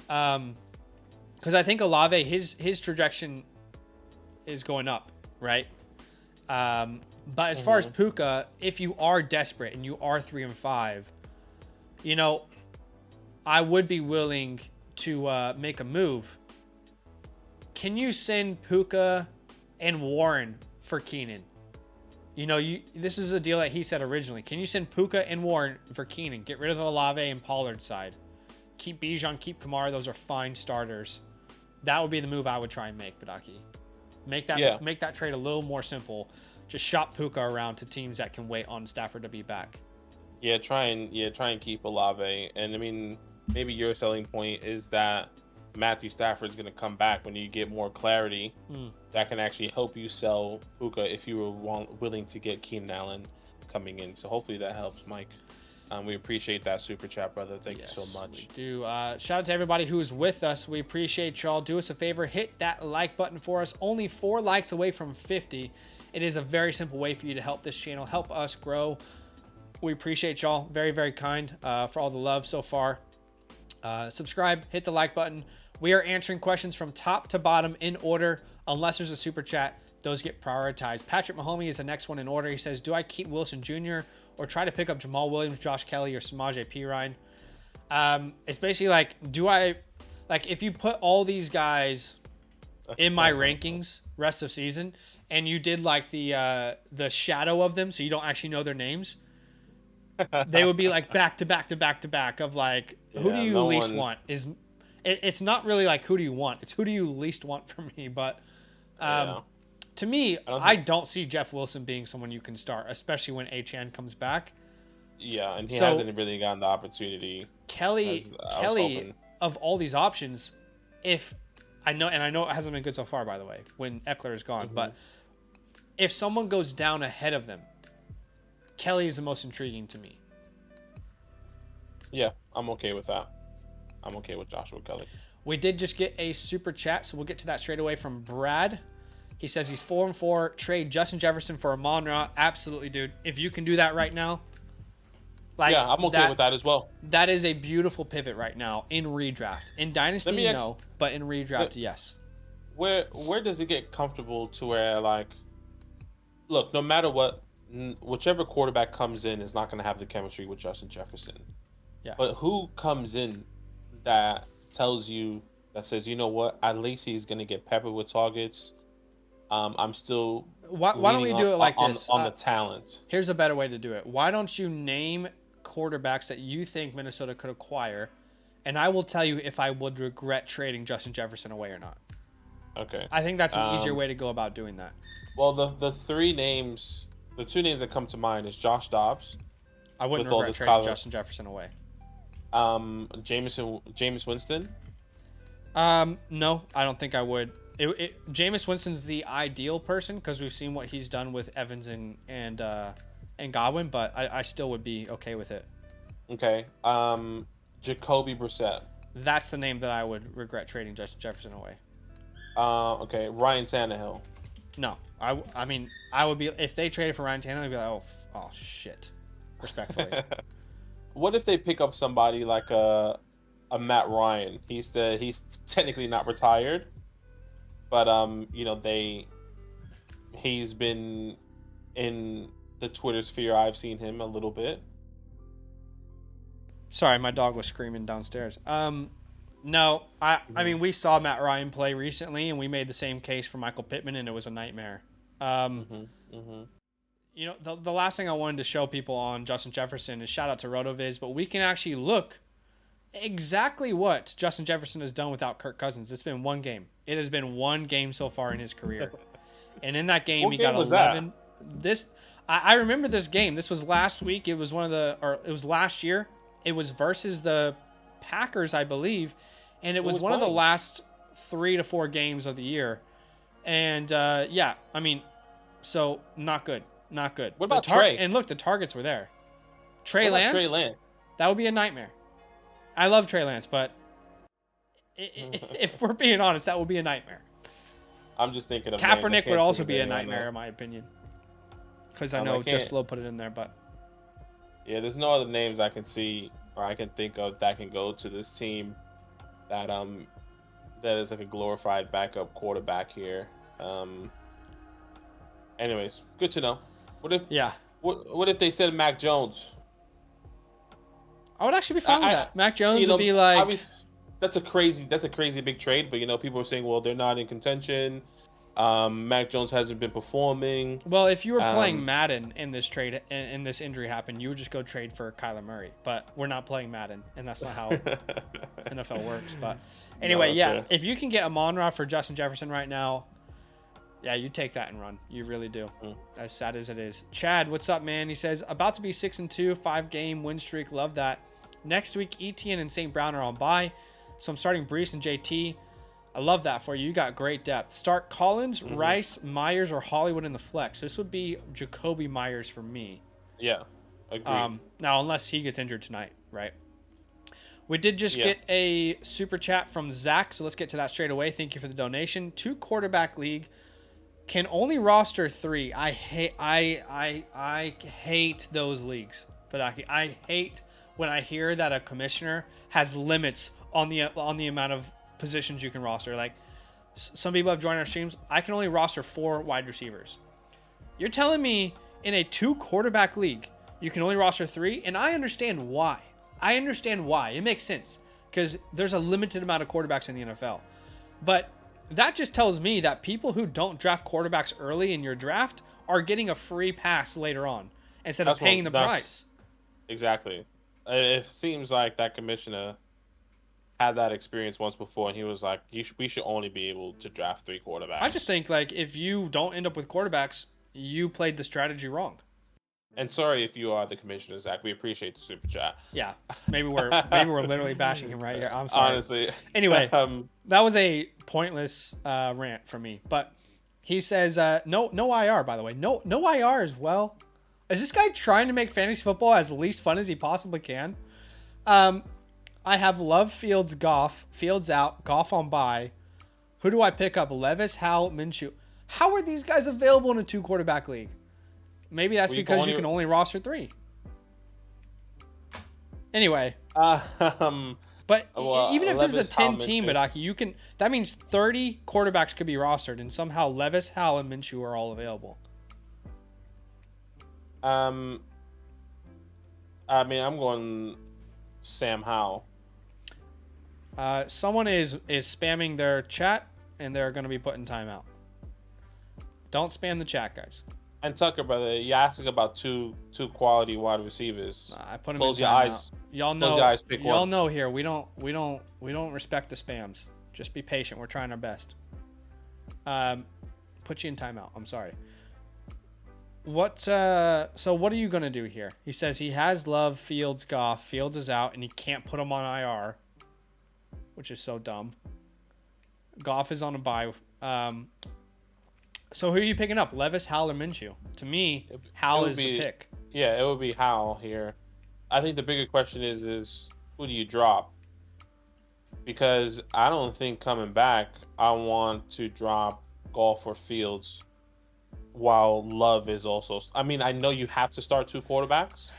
Because I think Olave, his trajectory is going up, right? But as far as Puka, if you are desperate and you are 3-5, you know, I would be willing to make a move. Can you send Puka and Warren for Keenan? You know, this is a deal that he said originally. Can you send Puka and Warren for Keenan? Get rid of the Olave and Pollard side. Keep Bejon, keep Kamara. Those are fine starters. That would be the move I would try and make, Badaki. Make that trade a little more simple. Just shop Puka around to teams that can wait on Stafford to be back. Yeah, try and keep Olave. And I mean, maybe your selling point is that Matthew Stafford's going to come back when you get more clarity. That can actually help you sell Puka if you were willing to get Keenan Allen coming in. So hopefully that helps, Mike. We appreciate that super chat, brother. Thank you so much. We do. Shout out to everybody who's with us. We appreciate y'all. Do us a favor. Hit that like button for us. Only 4 likes away from 50. It is a very simple way for you to help this channel, help us grow. We appreciate y'all. Very, very kind for all the love so far. Subscribe. Hit the like button. We are answering questions from top to bottom in order. Unless there's a super chat, those get prioritized. Patrick Mahomey is the next one in order. He says, do I keep Wilson Jr. or try to pick up Jamal Williams, Josh Kelly, or Samaje Perine? It's basically like, if you put all these guys in my rankings rest of season, and you did like the shadow of them, so you don't actually know their names, they would be like back to back to back to back of like, who do you least want? It's not really like who do you want, it's who do you least want from me. But to me, I don't see Jeff Wilson being someone you can start, especially when HN comes back. Yeah, and he hasn't really gotten the opportunity. Kelly, of all these options, I know it hasn't been good so far, by the way, when Eckler is gone, but if someone goes down ahead of them, Kelly is the most intriguing to me. Yeah, I'm okay with that. I'm okay with Joshua Kelly. We did just get a super chat, so we'll get to that straight away from Brad. He says he's 4-4. Trade Justin Jefferson for Amon-Ra. Absolutely, dude. If you can do that right now, I'm okay with that as well. That is a beautiful pivot right now in redraft. In Dynasty, no, but in redraft, yes. Where does it get comfortable to where, like, look, no matter what, whichever quarterback comes in is not going to have the chemistry with Justin Jefferson. Yeah. But who comes in that tells you, that says, you know what, at least he's going to get peppered with targets. I'm still. Why don't we do it like this? On the talent. Here's a better way to do it. Why don't you name quarterbacks that you think Minnesota could acquire, and I will tell you if I would regret trading Justin Jefferson away or not. Okay. I think that's an easier way to go about doing that. Well, the two names that come to mind is Josh Dobbs. I wouldn't regret trading Justin Jefferson away. Jameis Winston. No, I don't think I would. Jameis Winston's the ideal person because we've seen what he's done with Evans and Godwin, but I still would be okay with it. Okay. Jacoby Brissett. That's the name that I would regret trading Justin Jefferson away. Okay. Ryan Tannehill. No, I mean, I would be, if they traded for Ryan Tannehill, I'd be like, oh shit. Respectfully. What if they pick up somebody like a Matt Ryan? He's technically not retired, but he's been in the Twitter sphere. I've seen him a little bit. Sorry, my dog was screaming downstairs. No, I mean, we saw Matt Ryan play recently, and we made the same case for Michael Pittman, and it was a nightmare. You know, the last thing I wanted to show people on Justin Jefferson is shout out to RotoViz, but we can actually look exactly what Justin Jefferson has done without Kirk Cousins. It's been one game. It has been one game so far in his career. And in that game, What he game got was 11. I remember this game. This was last week. It was it was last year. It was versus the Packers, I believe. And it was one of the last 3 to 4 games of the year. And yeah, I mean, so not good. Not good. What about Trey? And look, the targets were there. What Trey about Lance? Trey Lance? That would be a nightmare. I love Trey Lance, but if we're being honest, that would be a nightmare. I'm just thinking of Kaepernick would also be a nightmare, in my opinion. Because I know Just Flow put it in there, but yeah, there's no other names I can see or I can think of that can go to this team that that is like a glorified backup quarterback here. Anyways, good to know. What if they said Mac Jones? I would actually be fine with that. Mac Jones would be like, that's a crazy big trade, but people are saying, well, they're not in contention. Mac Jones hasn't been performing. Well, if you were playing Madden in this trade and this injury happened, you would just go trade for Kyler Murray. But we're not playing Madden, and that's not how NFL works. But anyway, yeah, if you can get Amon-Ra for Justin Jefferson right now, yeah, you take that and run. You really do. As sad as it is. Chad, what's up, man? He says, about to be 6-2, 5-game win streak. Love that. Next week, Etienne and St. Brown are on bye. So I'm starting Brees and JT. I love that for you. You got great depth. Start Collins, Rice, Myers, or Hollywood in the flex. This would be Jacoby Myers for me. Yeah, agreed. Now, unless he gets injured tonight, right? We did just get a super chat from Zach, so let's get to that straight away. Thank you for the donation. 2 quarterback league. Can only roster 3. I hate those leagues. But I hate when I hear that a commissioner has limits on the amount of positions you can roster. Like, some people have joined our streams. I can only roster 4 wide receivers. You're telling me in a 2 quarterback league you can only roster 3, and I understand why. It makes sense because there's a limited amount of quarterbacks in the NFL. But that just tells me that people who don't draft quarterbacks early in your draft are getting a free pass later on instead of paying the price. Exactly. It seems like that commissioner had that experience once before, and he was like, we should only be able to draft 3 quarterbacks. I just think, like, if you don't end up with quarterbacks, you played the strategy wrong. And sorry if you are the commissioner, Zach. We appreciate the super chat. Yeah, maybe we're literally bashing him right here. I'm sorry. Honestly. Anyway, that was a pointless rant for me. But he says no IR, by the way. No IR as well. Is this guy trying to make fantasy football as least fun as he possibly can? I have Love, Fields, Goff. Fields out. Goff on bye. Who do I pick up? Levis, Howell, Minshew. How are these guys available in a 2 quarterback league? Maybe that's because you can only roster 3. Anyway. But even if this is a 10 team, Badaki, you can. That means 30 quarterbacks could be rostered, and somehow Levis, Howell, and Minshew are all available. I mean, I'm going Sam Howell. Someone is spamming their chat, and they're going to be put in timeout. Don't spam the chat, guys. And Tucker, brother, you're asking about two quality wide receivers. I put them Close in your timeout. eyes. Y'all know. Close your eyes, pick y'all one. know here. We don't respect the spams. Just be patient. We're trying our best. Put you in timeout. I'm sorry. So what are you gonna do here? He says he has Love, Fields, Goff. Fields is out, and he can't put him on IR, which is so dumb. Goff is on a bye. So who are you picking up? Levis, Howell, or Minshew? To me, Howell is the pick. Yeah, it would be Howell here. I think the bigger question is who do you drop? Because I don't think coming back, I want to drop Goff or Fields while Love is also... I mean, I know you have to start 2 quarterbacks.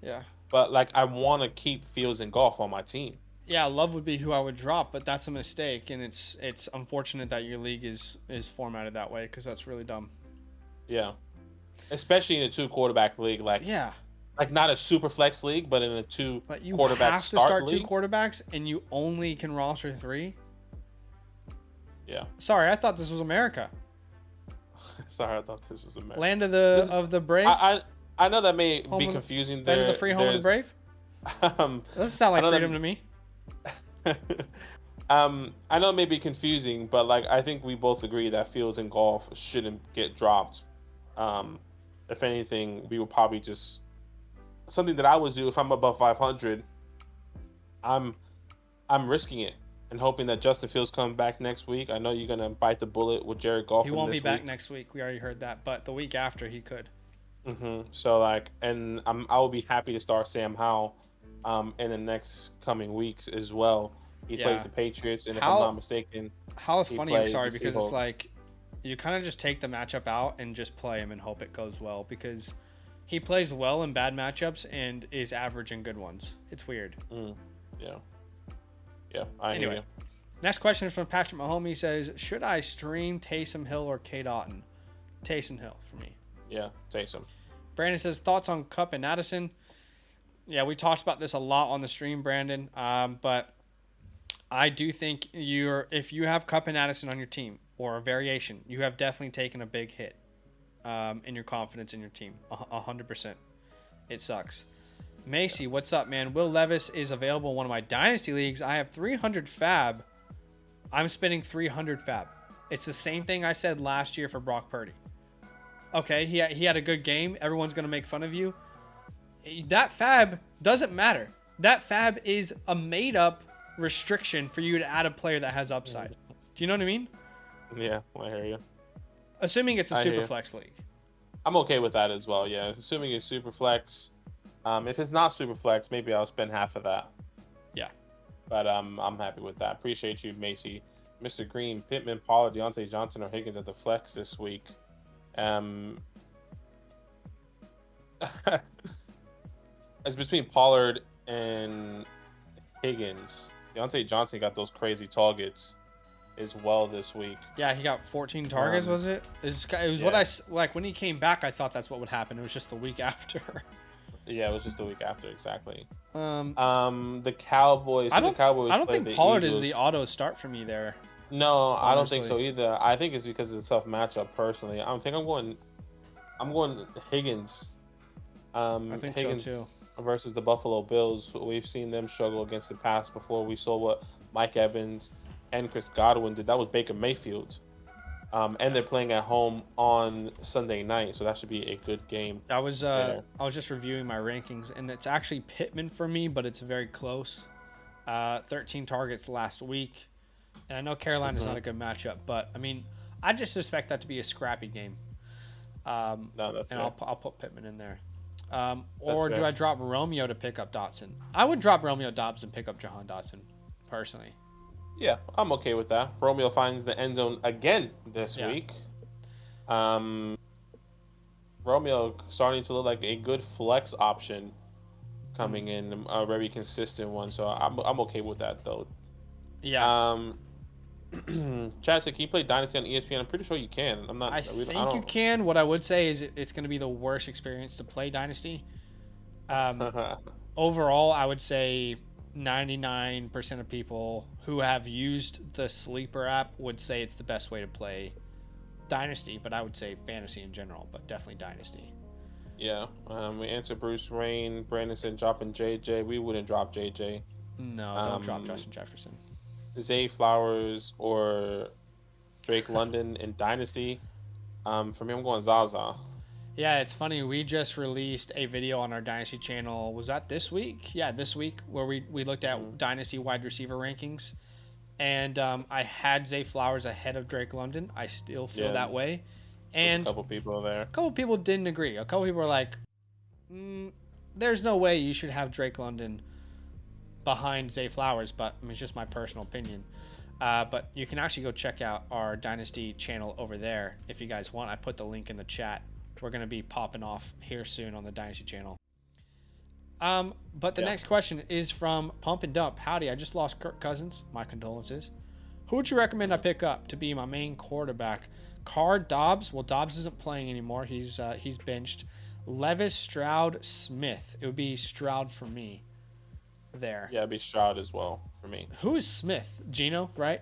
Yeah. But, like, I want to keep Fields and Goff on my team. Yeah, Love would be who I would drop, but that's a mistake, and it's unfortunate that your league is formatted that way because that's really dumb. Yeah, especially in a 2 quarterback league, like not a super flex league, but in a 2 quarterback have to start league. 2 quarterbacks, and you only can roster 3. Yeah. Sorry, I thought this was America. Sorry, I thought this was America. Land of the brave. I know that may be confusing. Land of the free, home of the brave. Doesn't sound like freedom to me. I know it may be confusing, but like I think we both agree that Fields and Golf shouldn't get dropped. If anything, we would probably just something that I would do if I'm above 500. I'm risking it and hoping that Justin Fields comes back next week. I know you're gonna bite the bullet with Jared Goff. He won't be back next week. We already heard that, but the week after he could. So like, and I will be happy to start Sam Howell, in the next coming weeks as well. He plays the Patriots, and if I'm not mistaken, Howell's funny. I'm sorry because it's like you kind of just take the matchup out and just play him and hope it goes well because he plays well in bad matchups and is average in good ones. It's weird. Yeah, I hear you. Next question is from Patrick Mahomes. He says, should I stream Taysom Hill or K. Dotton? Taysom Hill for me. Yeah, Taysom. Brandon says, thoughts on Kupp and Addison? Yeah, we talked about this a lot on the stream, Brandon. But I do think if you have Kupp and Addison on your team or a variation, you have definitely taken a big hit in your confidence in your team. 100%. It sucks. Macy, what's up, man? Will Levis is available in one of my Dynasty leagues. I have 300 FAAB. I'm spending 300 FAAB. It's the same thing I said last year for Brock Purdy. Okay, he had a good game. Everyone's going to make fun of you. That FAAB doesn't matter. That FAAB is a made-up restriction for you to add a player that has upside. Do you know what I mean? Yeah, I hear you. Assuming it's a super flex league. I'm okay with that as well, yeah. Assuming it's super flex. If it's not super flex, maybe I'll spend half of that. Yeah. But I'm happy with that. Appreciate you, Macy. Mr. Green, Pittman, Pollard, Deontay Johnson, or Higgins at the flex this week. It's between Pollard and Higgins. Deontay Johnson got those crazy targets as well this week. Yeah, he got 14 targets, was it? It was what I like when he came back. I thought that's what would happen. It was just the week after. Yeah, it was just the week after, exactly. The Cowboys. I don't think Pollard is the auto start for me there. No, honestly. I don't think so either. I think it's because it's a tough matchup. Personally, I think I'm going Higgins. I think Higgins so too. Versus the Buffalo Bills. We've seen them struggle against the pass before. We saw what Mike Evans and Chris Godwin did. That was Baker Mayfield. And they're playing at home on Sunday night, so that should be a good game. I was just reviewing my rankings, and it's actually Pittman for me, but it's very close. 13 targets last week, and I know Carolina's not a good matchup, but I mean, I just expect that to be a scrappy game. No, that's and fair. I'll put Pittman in there. Or do I drop Romeo to pick up Dotson? I would drop Romeo Dobbs and pick up Jahan Dotson, personally. Yeah, I'm okay with that. Romeo finds the end zone again this week. Romeo starting to look like a good flex option coming in, a very consistent one. So I'm okay with that though. Yeah. Chad said, can you play Dynasty on ESPN? I'm pretty sure you can. I think you can. What I would say is it's going to be the worst experience to play Dynasty. Overall, I would say 99% of people who have used the Sleeper app would say it's the best way to play Dynasty, but I would say fantasy in general, but definitely Dynasty. Yeah. We answered Bruce Rain. Brandon said dropping JJ. We wouldn't drop JJ. No, don't drop Justin Jefferson. Zay Flowers or Drake London in Dynasty. For me, I'm going Zaza. Yeah, it's funny. We just released a video on our Dynasty channel. Was that this week? Yeah, this week, where we looked at Dynasty wide receiver rankings. And I had Zay Flowers ahead of Drake London. I still feel that way. And a couple people there. A couple people didn't agree. A couple people were like, there's no way you should have Drake London behind Zay Flowers, but I mean, it's just my personal opinion. But you can actually go check out our Dynasty channel over there if you guys want. I put the link in the chat. We're going to be popping off here soon on the Dynasty channel. But the next question is from Pump and Dump. Howdy, I just lost Kirk Cousins. My condolences. Who would you recommend I pick up to be my main quarterback? Dobbs. Well, Dobbs isn't playing anymore. He's benched. Levis, Stroud, Smith. It would be Stroud for me there. Yeah, it'd be Stroud as well for me. Who is Smith? Geno, right?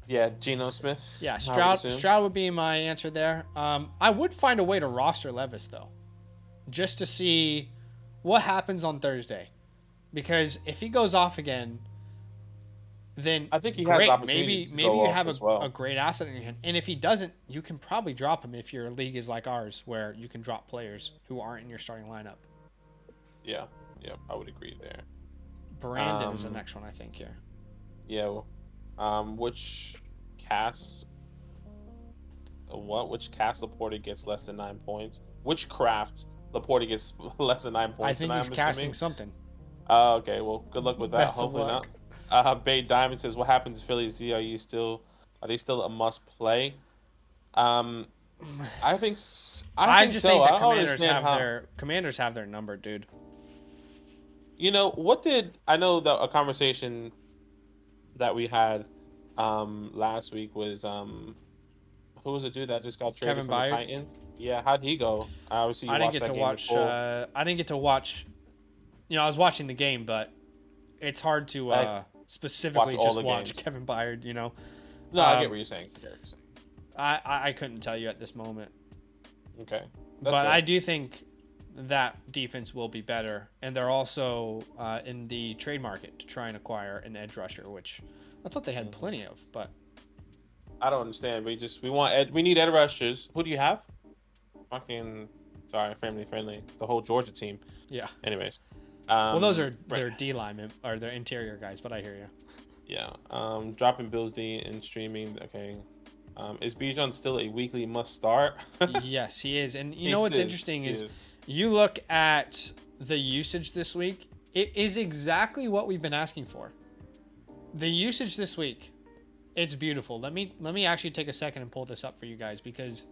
Yeah, Geno Smith. Yeah, Stroud would be my answer there. I would find a way to roster Levis, though, just to see what happens on Thursday. Because if he goes off again, then I think he has great. opportunity to Maybe go you off have as well. a great asset in your hand. And if he doesn't, you can probably drop him if your league is like ours, where you can drop players who aren't in your starting lineup. Yeah, I would agree there. Brandon is the next one, I think, here. Yeah. Which cast Laporta gets less than 9 points? Which craft Laporta gets less than 9 points? I think he's casting something. Okay, well, good luck with that. Best of Hopefully luck. not. Bay Diamond says, "What happens to Philly Z? Are they still a must play?" I think I think just so. think the I don't understand how. commanders have their number, dude. You know, I know that a conversation that we had last week was who was the dude that just got traded Kevin from Byard? the Titans? Yeah, how'd he go? Obviously, I didn't get to watch. I didn't get to watch. I was watching the game, but it's hard to specifically watch all just the watch games. Kevin Byard. No, I get what you're saying. I couldn't tell you at this moment. Okay, but I do think that defense will be better, and they're also in the trade market to try and acquire an edge rusher, which I thought they had plenty of, but I don't understand. We need edge rushers. Who do you have? Family friendly. The whole Georgia team. Yeah. Anyways. Well, those are their D linemen or their interior guys, but I hear you. Yeah. Dropping Bills D and streaming. Okay. Is Bejon still a weekly must start? Yes, he is. And you know what's interesting is you look at the usage this week, it is exactly what we've been asking for. The usage this week, it's beautiful. Let me actually take a second and pull this up for you guys, because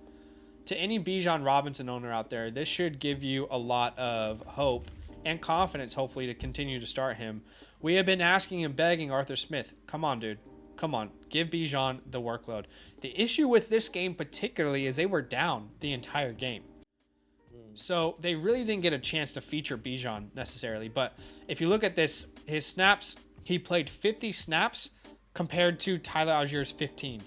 to any Bijan Robinson owner out there, this should give you a lot of hope and confidence, hopefully, to continue to start him. We have been asking and begging Arthur Smith, come on, dude. Come on, give Bijan the workload. The issue with this game particularly is they were down the entire game. So they really didn't get a chance to feature Bijan necessarily. But if you look at this, his snaps, he played 50 snaps compared to Tyler Allgeier's 15.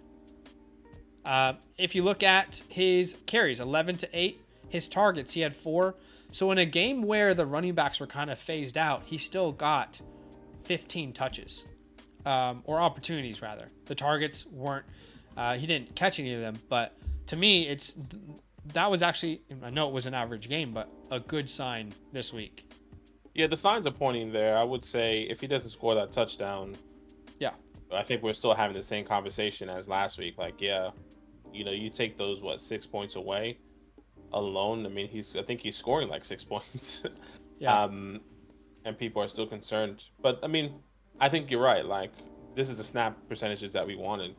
If you look at his carries, 11 to 8, his targets, he had 4. So in a game where the running backs were kind of phased out, he still got 15 touches. Or opportunities, rather. The targets weren't, he didn't catch any of them, but to me, that was actually, I know it was an average game, but a good sign this week. Yeah, the signs are pointing there. I would say if he doesn't score that touchdown, I think we're still having the same conversation as last week. Like, yeah, you take those 6 points away alone. I mean, I think he's scoring like 6 points. Yeah. And people are still concerned. But I mean, I think you're right. Like, this is the snap percentages that we wanted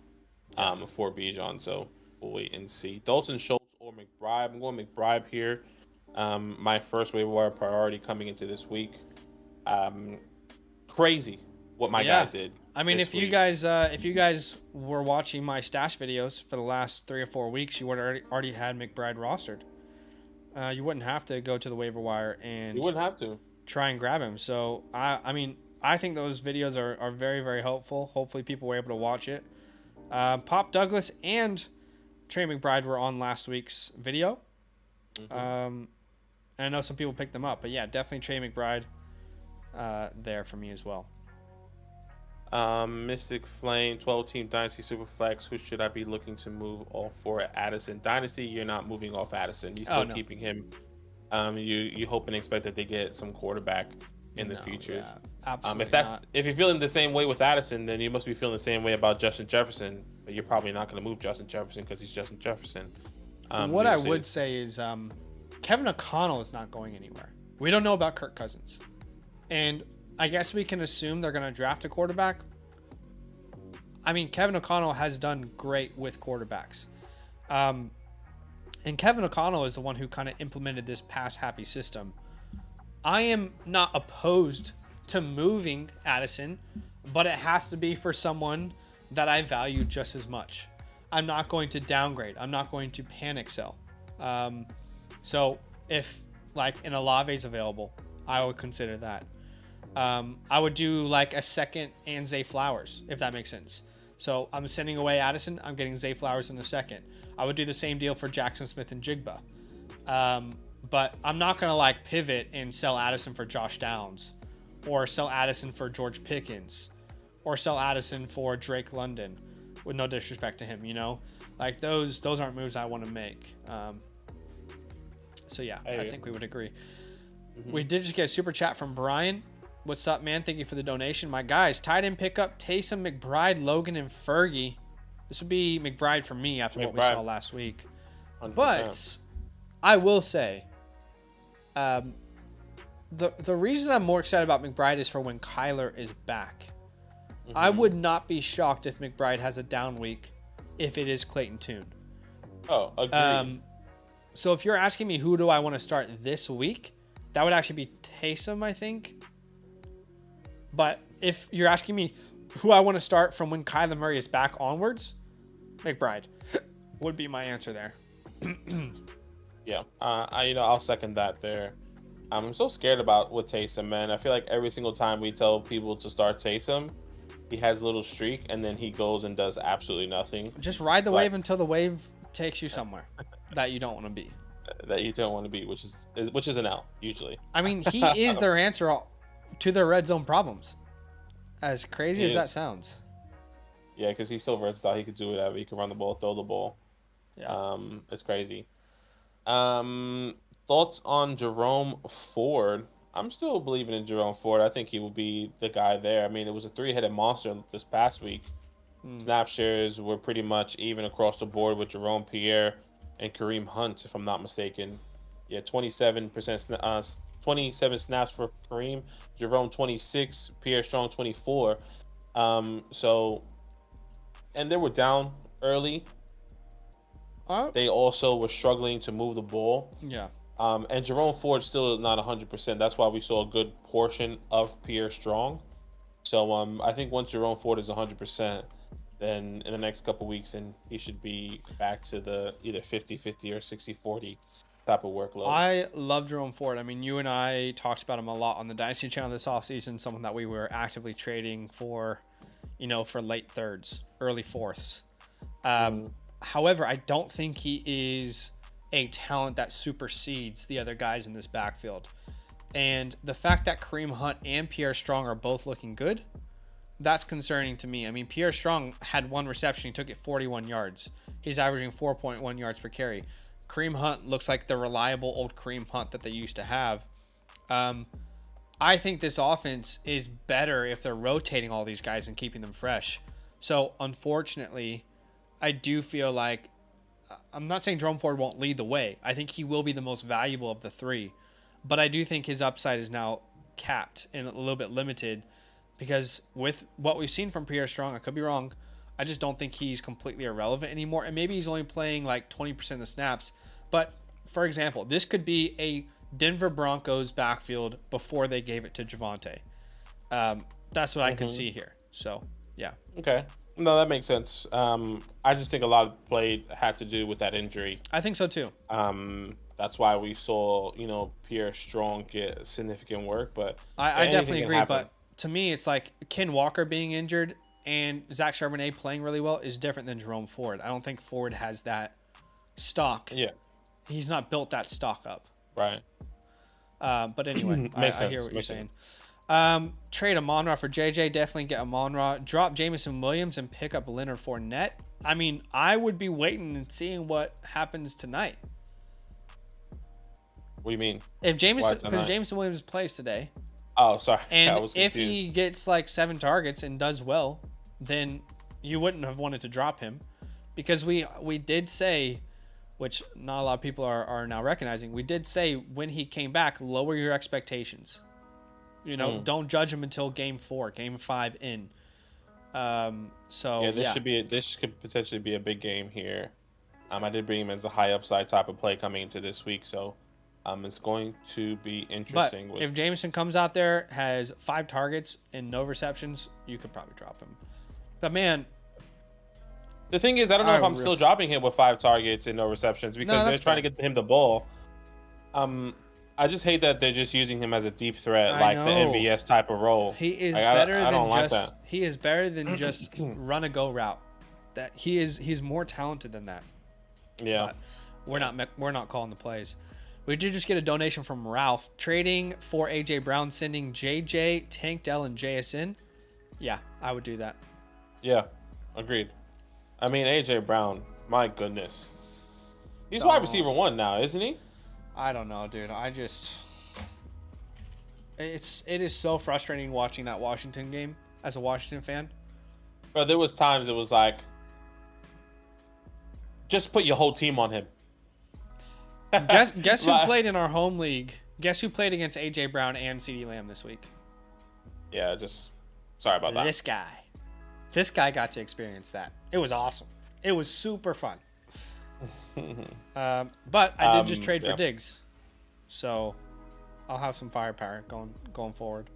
for Bijan. So we'll wait and see. Dalton Schultz or McBride. I'm going McBride here. My first waiver wire priority coming into this week. Crazy what my guy did. I mean, if you guys were watching my stash videos for the last 3 or 4 weeks, you would already had McBride rostered. You wouldn't have to go to the waiver wire and you wouldn't have to try and grab him. So I mean, I think those videos are very, very helpful. Hopefully people were able to watch it. Pop Douglas and Trey McBride were on last week's video. And I know some people picked them up, but yeah, definitely Trey McBride there for me as well. Mystic Flame, 12-team Dynasty Superflex. Who should I be looking to move off for at Addison? Dynasty, you're not moving off Addison. You're still keeping him. You hope and expect that they get some quarterback in the future. Yeah, absolutely if you're feeling the same way with Addison, then you must be feeling the same way about Justin Jefferson. But you're probably not going to move Justin Jefferson because he's Justin Jefferson. What I would say is Kevin O'Connell is not going anywhere. We don't know about Kirk Cousins. And I guess we can assume they're going to draft a quarterback. I mean, Kevin O'Connell has done great with quarterbacks. And Kevin O'Connell is the one who kind of implemented this pass-happy system. I am not opposed to moving Addison, but it has to be for someone that I value just as much. I'm not going to downgrade. I'm not going to panic sell. So if like an Olave is available, I would consider that. I would do like a second and Zay Flowers, if that makes sense. So I'm sending away Addison. I'm getting Zay Flowers in a second. I would do the same deal for Jackson Smith and Jigba. But I'm not going to like pivot and sell Addison for Josh Downs or sell Addison for George Pickens or sell Addison for Drake London, with no disrespect to him, like those aren't moves I want to make. So yeah, I think we would agree. Mm-hmm. We did just get a super chat from Brian. What's up, man? Thank you for the donation. My guys, tight end pickup, Taysom, McBride, Logan, and Fergie. This would be McBride for me after what we saw last week. 100%. But I will say, the reason I'm more excited about McBride is for when Kyler is back. Mm-hmm. I would not be shocked if McBride has a down week if it is Clayton Tune. Oh, agreed. So if you're asking me who do I want to start this week, that would actually be Taysom, I think. But if you're asking me who I want to start from when Kyler Murray is back onwards, McBride would be my answer there. Yeah, I'll second that there. I'm so scared about with Taysom, man. I feel like every single time we tell people to start Taysom, he has a little streak, and then he goes and does absolutely nothing. Just ride the wave until the wave takes you somewhere that you don't want to be. That you don't want to be, which is an L usually. I mean, he is their answer to their red zone problems. As crazy as that sounds. Yeah, because he's so versatile. He could do whatever. He could run the ball, throw the ball. Yeah. It's crazy. Thoughts on Jerome Ford? I'm still believing in Jerome Ford. I think he will be the guy there. I mean, it was a 3-headed monster this past week. Snap shares were pretty much even across the board with Jerome Pierre and Kareem Hunt, if I'm not mistaken. Yeah, 27 snaps for Kareem, Jerome 26, Pierre Strong 24. So, and they were down early. They also were struggling to move the ball. Yeah. And Jerome Ford still not 100%. That's why we saw a good portion of Pierre Strong. So I think once Jerome Ford is 100%, then in the next couple weeks, and he should be back to the either 50-50 or 60-40 type of workload. I love Jerome Ford. I mean, you and I talked about him a lot on the Dynasty channel this offseason, someone that we were actively trading for, for late thirds, early fourths. However, I don't think he is a talent that supersedes the other guys in this backfield. And the fact that Kareem Hunt and Pierre Strong are both looking good, that's concerning to me. I mean, Pierre Strong had one reception. He took it 41 yards. He's averaging 4.1 yards per carry. Kareem Hunt looks like the reliable old Kareem Hunt that they used to have. I think this offense is better if they're rotating all these guys and keeping them fresh. So, unfortunately, I do feel like, I'm not saying Jerome Ford won't lead the way. I think he will be the most valuable of the three. But I do think his upside is now capped and a little bit limited, because with what we've seen from Pierre Strong, I could be wrong, I just don't think he's completely irrelevant anymore. And maybe he's only playing like 20% of the snaps. But, for example, this could be a Denver Broncos backfield before they gave it to Javonte. That's what I can see here. So, yeah. Okay. No, that makes sense. I just think a lot of play had to do with that injury. I think so, too. That's why we saw, Pierre Strong get significant work. But I definitely agree. But to me, it's like Ken Walker being injured and Zach Charbonnet playing really well is different than Jerome Ford. I don't think Ford has that stock. Yeah. He's not built that stock up. Right. But anyway, I hear what you're saying. Trade Amon-Ra for JJ. Definitely get Amon-Ra. Drop Jameson Williams and pick up Leonard Fournette. I mean, I would be waiting and seeing what happens tonight. What do you mean? If Jameson Williams plays today. Oh, sorry. And if he gets like 7 targets and does well, then you wouldn't have wanted to drop him, because we did say, which not a lot of people are now recognizing, we did say when he came back, lower your expectations. Don't judge him until game 4, game 5 in. This could potentially be a big game here. I did bring him as a high upside type of play coming into this week, so it's going to be interesting. But if Jameson comes out there, has 5 targets and no receptions, you could probably drop him. But man, the thing is, I don't know if I'm still dropping him with 5 targets and no receptions, because they're trying to get him the ball. I just hate that they're just using him as a deep threat, like the MVS type of role. He is He is better than just run a go route. That he's more talented than that. Yeah, but we're not calling the plays. We did just get a donation from Ralph. Trading for AJ Brown, sending JJ, Tank Dell, and JSN. Yeah, I would do that. Yeah, agreed. I mean, AJ Brown, my goodness. He's wide receiver 1 now, isn't he? I don't know, dude. It is so frustrating watching that Washington game as a Washington fan. Bro, there was times it was like, just put your whole team on him. Guess who played in our home league? Guess who played against AJ Brown and CeeDee Lamb this week? Yeah, sorry about that. This guy got to experience that. It was awesome. It was super fun. But I did just trade for Diggs, so I'll have some firepower going forward.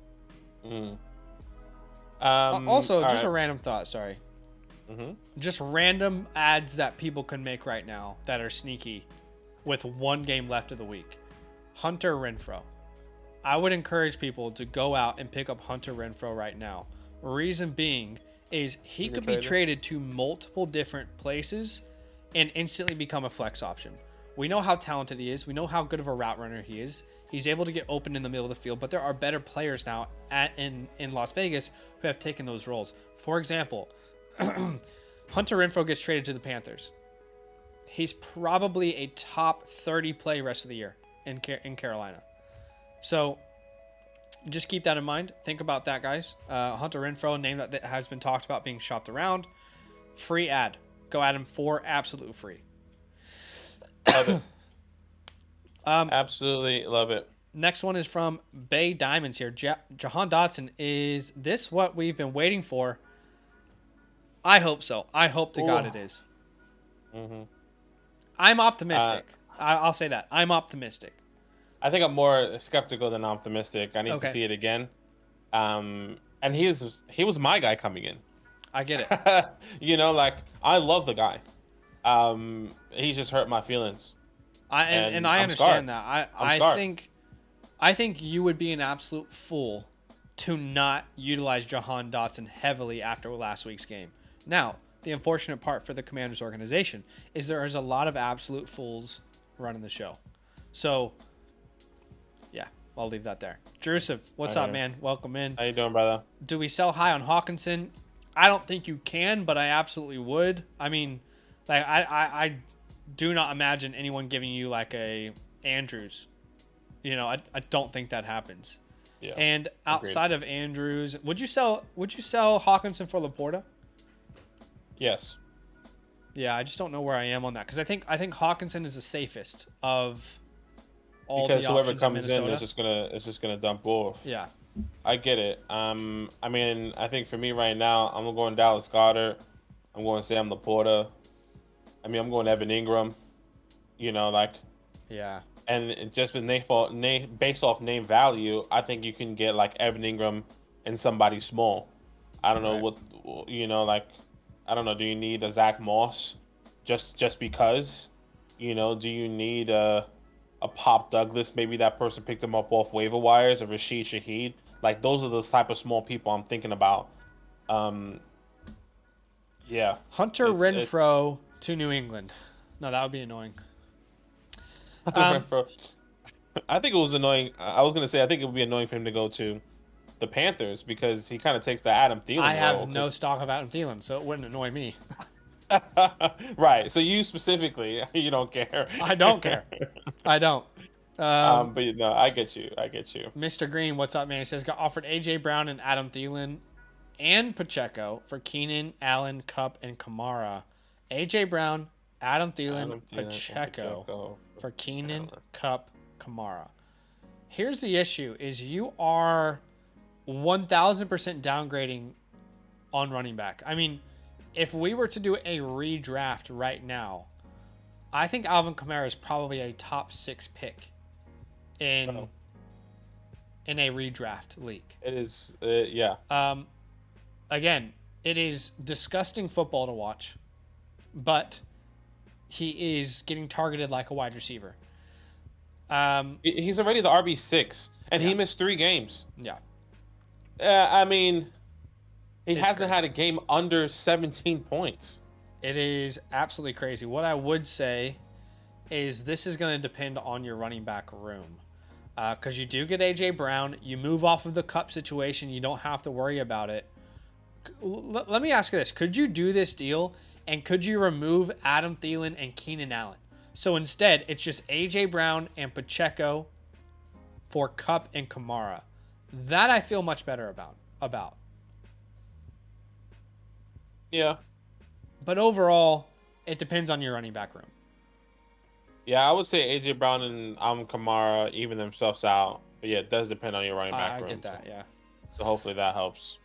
Also, just a random thought. Sorry. Just random ads that people can make right now that are sneaky with one game left of the week. Hunter Renfro. I would encourage people to go out and pick up Hunter Renfro right now. Reason being is he could be traded to multiple different places and instantly become a flex option. We know how talented he is. We know how good of a route runner he is. He's able to get open in the middle of the field, but there are better players now in Las Vegas who have taken those roles. For example, Hunter Renfro gets traded to the Panthers. He's probably a top 30 play rest of the year in Carolina. So just keep that in mind. Think about that, guys. Hunter Renfro, a name that has been talked about being shopped around. Free ad. Go at him for absolute free. Love it. Absolutely love it. Next one is from Bay Diamonds here. Jahan Dotson, is this what we've been waiting for? I hope so. I hope to God it is. I'm optimistic. I'll say that. I'm optimistic. I think I'm more skeptical than optimistic. I need to see it again. And he was my guy coming in. I get it. I love the guy. He just hurt my feelings. I understand that. I think you would be an absolute fool to not utilize Jahan Dotson heavily after last week's game. Now, the unfortunate part for the Commanders organization is there is a lot of absolute fools running the show. So, yeah, I'll leave that there. Joseph, what's up, man? Welcome in. How you doing, brother? Do we sell high on Hawkinson? I don't think you can, but I absolutely would. I mean, like I do not imagine anyone giving you like a Andrews. I don't think that happens. Yeah. And outside of Andrews, would you sell Hawkinson for Laporta? Yes. Yeah, I just don't know where I am on that because I think Hawkinson is the safest of all because the whoever options comes in in is just gonna dump off. Yeah. I get it. I mean, I think for me right now, I'm going Dallas Goedert. I'm going Sam Laporta. I mean, I'm going Evan Ingram. Yeah. And just with based off name value, I think you can get like Evan Ingram and somebody small. I don't know I don't know. Do you need a Zach Moss just because? Do you need a Pop Douglas? Maybe that person picked him up off waiver wires, or Rashid Shaheed. Like those are the type of small people I'm thinking about. Yeah. Hunter Renfro to New England. No, that would be annoying. Renfro. I think it was annoying. I was gonna say I think it would be annoying for him to go to the Panthers because he kind of takes the Adam Thielen role. I have no stock of Adam Thielen, so it wouldn't annoy me. Right. So you specifically, you don't care. I don't care. I don't. But no, I get you. Mr. Green, what's up, man? He says got offered AJ Brown and Adam Thielen and Pacheco for Keenan, Allen, Kupp, and Kamara. AJ Brown, Adam Thielen, Pacheco for Keenan, Kupp, Kamara. Here's the issue: is you are 1,000% downgrading on running back. I mean, if we were to do a redraft right now, I think Alvin Kamara is probably a top 6 pick in a redraft league. It is, yeah. Again, it is disgusting football to watch, but he is getting targeted like a wide receiver. He's already the RB6, and he missed 3 games. Yeah. I mean, it's hasn't had a game under 17 points. It is absolutely crazy. What I would say is this is going to depend on your running back room. Because you do get A.J. Brown. You move off of the Kupp situation. You don't have to worry about it. let me ask you this. Could you do this deal and could you remove Adam Thielen and Keenan Allen? So instead, it's just A.J. Brown and Pacheco for Kupp and Kamara. That I feel much better about. Yeah. But overall, it depends on your running back room. Yeah, I would say A.J. Brown and Kamara even themselves out. But yeah, it does depend on your running back room. I get that, yeah. So hopefully that helps.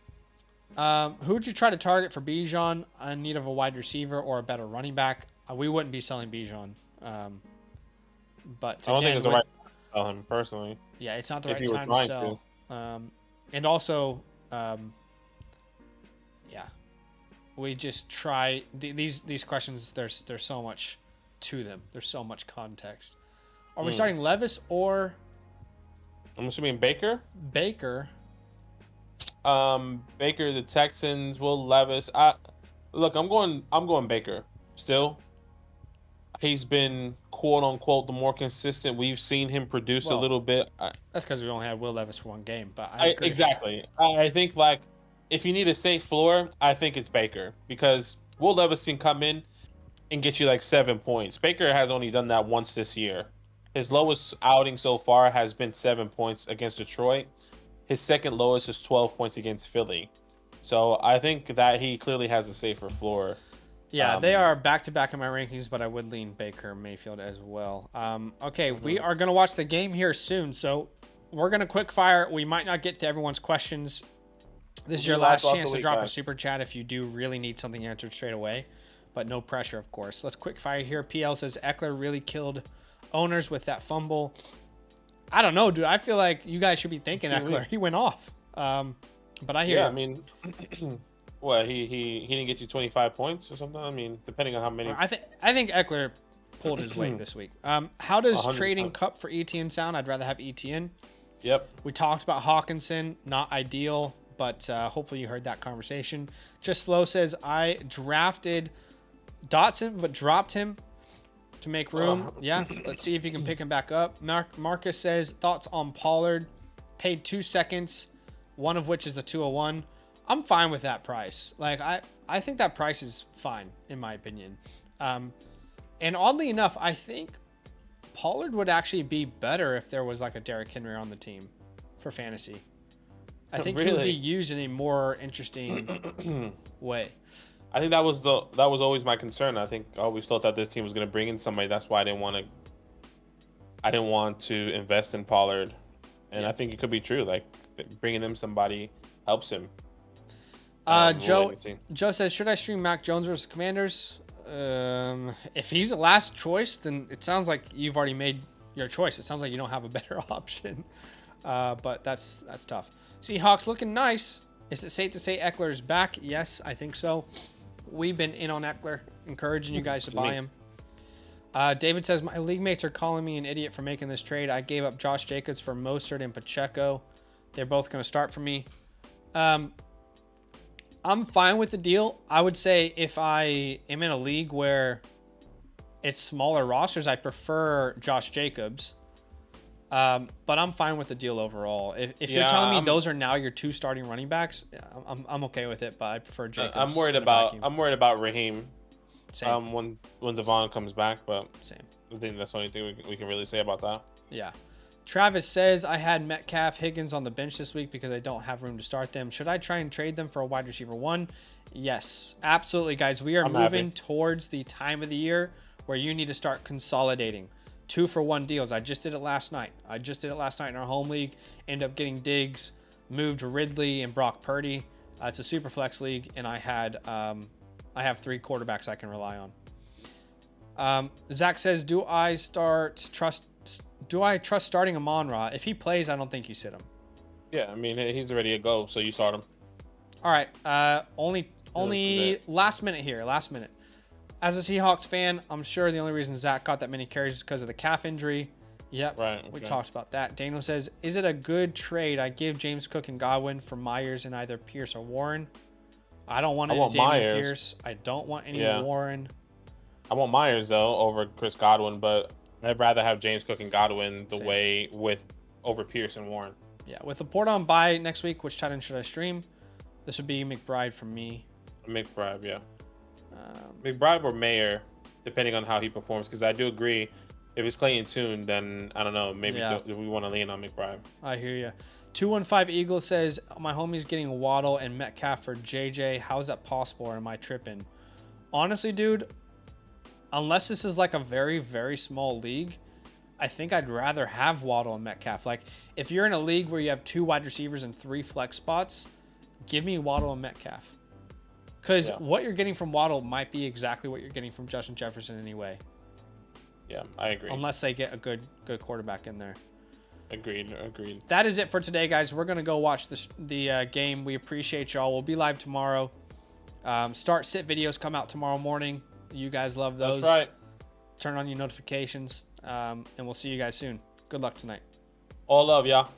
Who would you try to target for Bejon in need of a wide receiver or a better running back? We wouldn't be selling Bejon. But I don't think it's the right time to sell him personally. Yeah, it's not the right time to sell. And also, we just try these questions. There's so much to them. There's so much context. Are we starting Levis or? I'm assuming Baker. Baker, the Texans, Will Levis. Look, I'm going Baker still. He's been quote unquote the more consistent. We've seen him produce a little bit. That's because we only had Will Levis for one game, but exactly. I think like if you need a safe floor, I think it's Baker because Will Levis can come in and get you like 7 points. Baker has only done that once this year. His lowest outing so far has been 7 points against Detroit. His second lowest is 12 points against Philly. So I think that he clearly has a safer floor. Yeah, they are back-to-back in my rankings, but I would lean Baker Mayfield as well. Okay, we are going to watch the game here soon, so we're going to quick fire. We might not get to everyone's questions. This is your last chance to drop a super chat if you do really need something answered straight away, but no pressure, of course. Let's quick fire here. PL says Eckler really killed owners with that fumble. I don't know, dude. I feel like you guys should be thanking Eckler. He went off. But I hear you. I mean, what, he didn't get you 25 points or something? I mean, depending on how many. I think Eckler pulled his weight this week. How does 100%. trading Kupp for ETN sound? I'd rather have ETN. Yep. We talked about Hawkinson, not ideal, but hopefully you heard that conversation. Just Flo says, I drafted Dotson, but dropped him to make room. Yeah, let's see if you can pick him back up. Marcus says, thoughts on Pollard? Paid 2 seconds, one of which is a 201. I'm fine with that price. Like, I think that price is fine, in my opinion. And oddly enough, I think Pollard would actually be better if there was like a Derrick Henry on the team for fantasy. I think he would be used in a more interesting way. I think that was always my concern. I think I always thought that this team was going to bring in somebody. That's why I didn't want to invest in Pollard. And I think it could be true. Like bringing him somebody helps him. Joe says, should I stream Mac Jones versus Commanders? If he's the last choice, then it sounds like you've already made your choice. It sounds like you don't have a better option. But that's tough. Seahawks looking nice. Is it safe to say Eckler is back? Yes, I think so. We've been in on Eckler, encouraging you guys to buy him. David says, my league mates are calling me an idiot for making this trade. I gave up Josh Jacobs for Mostert and Pacheco. They're both going to start for me. I'm fine with the deal. I would say if I am in a league where it's smaller rosters, I prefer Josh Jacobs. But I'm fine with the deal overall. If you're telling me those are now your 2 starting running backs, I'm okay with it. But I prefer Jacobs. I'm worried about Raheem. Same. When Devon comes back, but same. I think that's the only thing we can really say about that. Yeah. Travis says, I had Metcalf, Higgins on the bench this week because I don't have room to start them. Should I try and trade them for a wide receiver 1? Yes, absolutely, guys. We are moving towards the time of the year where you need to start consolidating. 2-for-1 deals. I just did it last night. In our home league. Ended up getting Diggs, moved Ridley and Brock Purdy. It's a super flex league, and I have 3 quarterbacks I can rely on. Zach says, do I trust starting Amon-Ra? If he plays, I don't think you sit him. Yeah, I mean, he's ready to go, so you start him. All right. Only last minute here. As a Seahawks fan, I'm sure the only reason Zach got that many carries is because of the calf injury. Yep. Right. Okay. We talked about that. Daniel says, is it a good trade? I give James Cook and Godwin for Myers and either Pierce or Warren. I don't want any Damian Pierce. I don't want any Warren. I want Myers, though, over Chris Godwin, but I'd rather have James Cook and Godwin over Pierce and Warren. Yeah, with Laporta on bye next week, which tight end should I stream? This would be McBride for me. McBride, yeah. McBride or Mayer, depending on how he performs. Because I do agree, if it's Clayton Tune, then I don't know. Maybe do we want to lean on McBride? I hear you. 215 Eagle says, my homie's getting Waddle and Metcalf for JJ. How is that possible, or am I tripping? Honestly, dude, unless this is like a very, very small league, I think I'd rather have Waddle and Metcalf. Like, if you're in a league where you have 2 wide receivers and 3 flex spots, give me Waddle and Metcalf. Because what you're getting from Waddle might be exactly what you're getting from Justin Jefferson anyway. Yeah, I agree. Unless they get a good quarterback in there. Agreed. That is it for today, guys. We're going to go watch the game. We appreciate y'all. We'll be live tomorrow. Start-sit videos come out tomorrow morning. You guys love those. That's right. Turn on your notifications. And we'll see you guys soon. Good luck tonight. All love, y'all.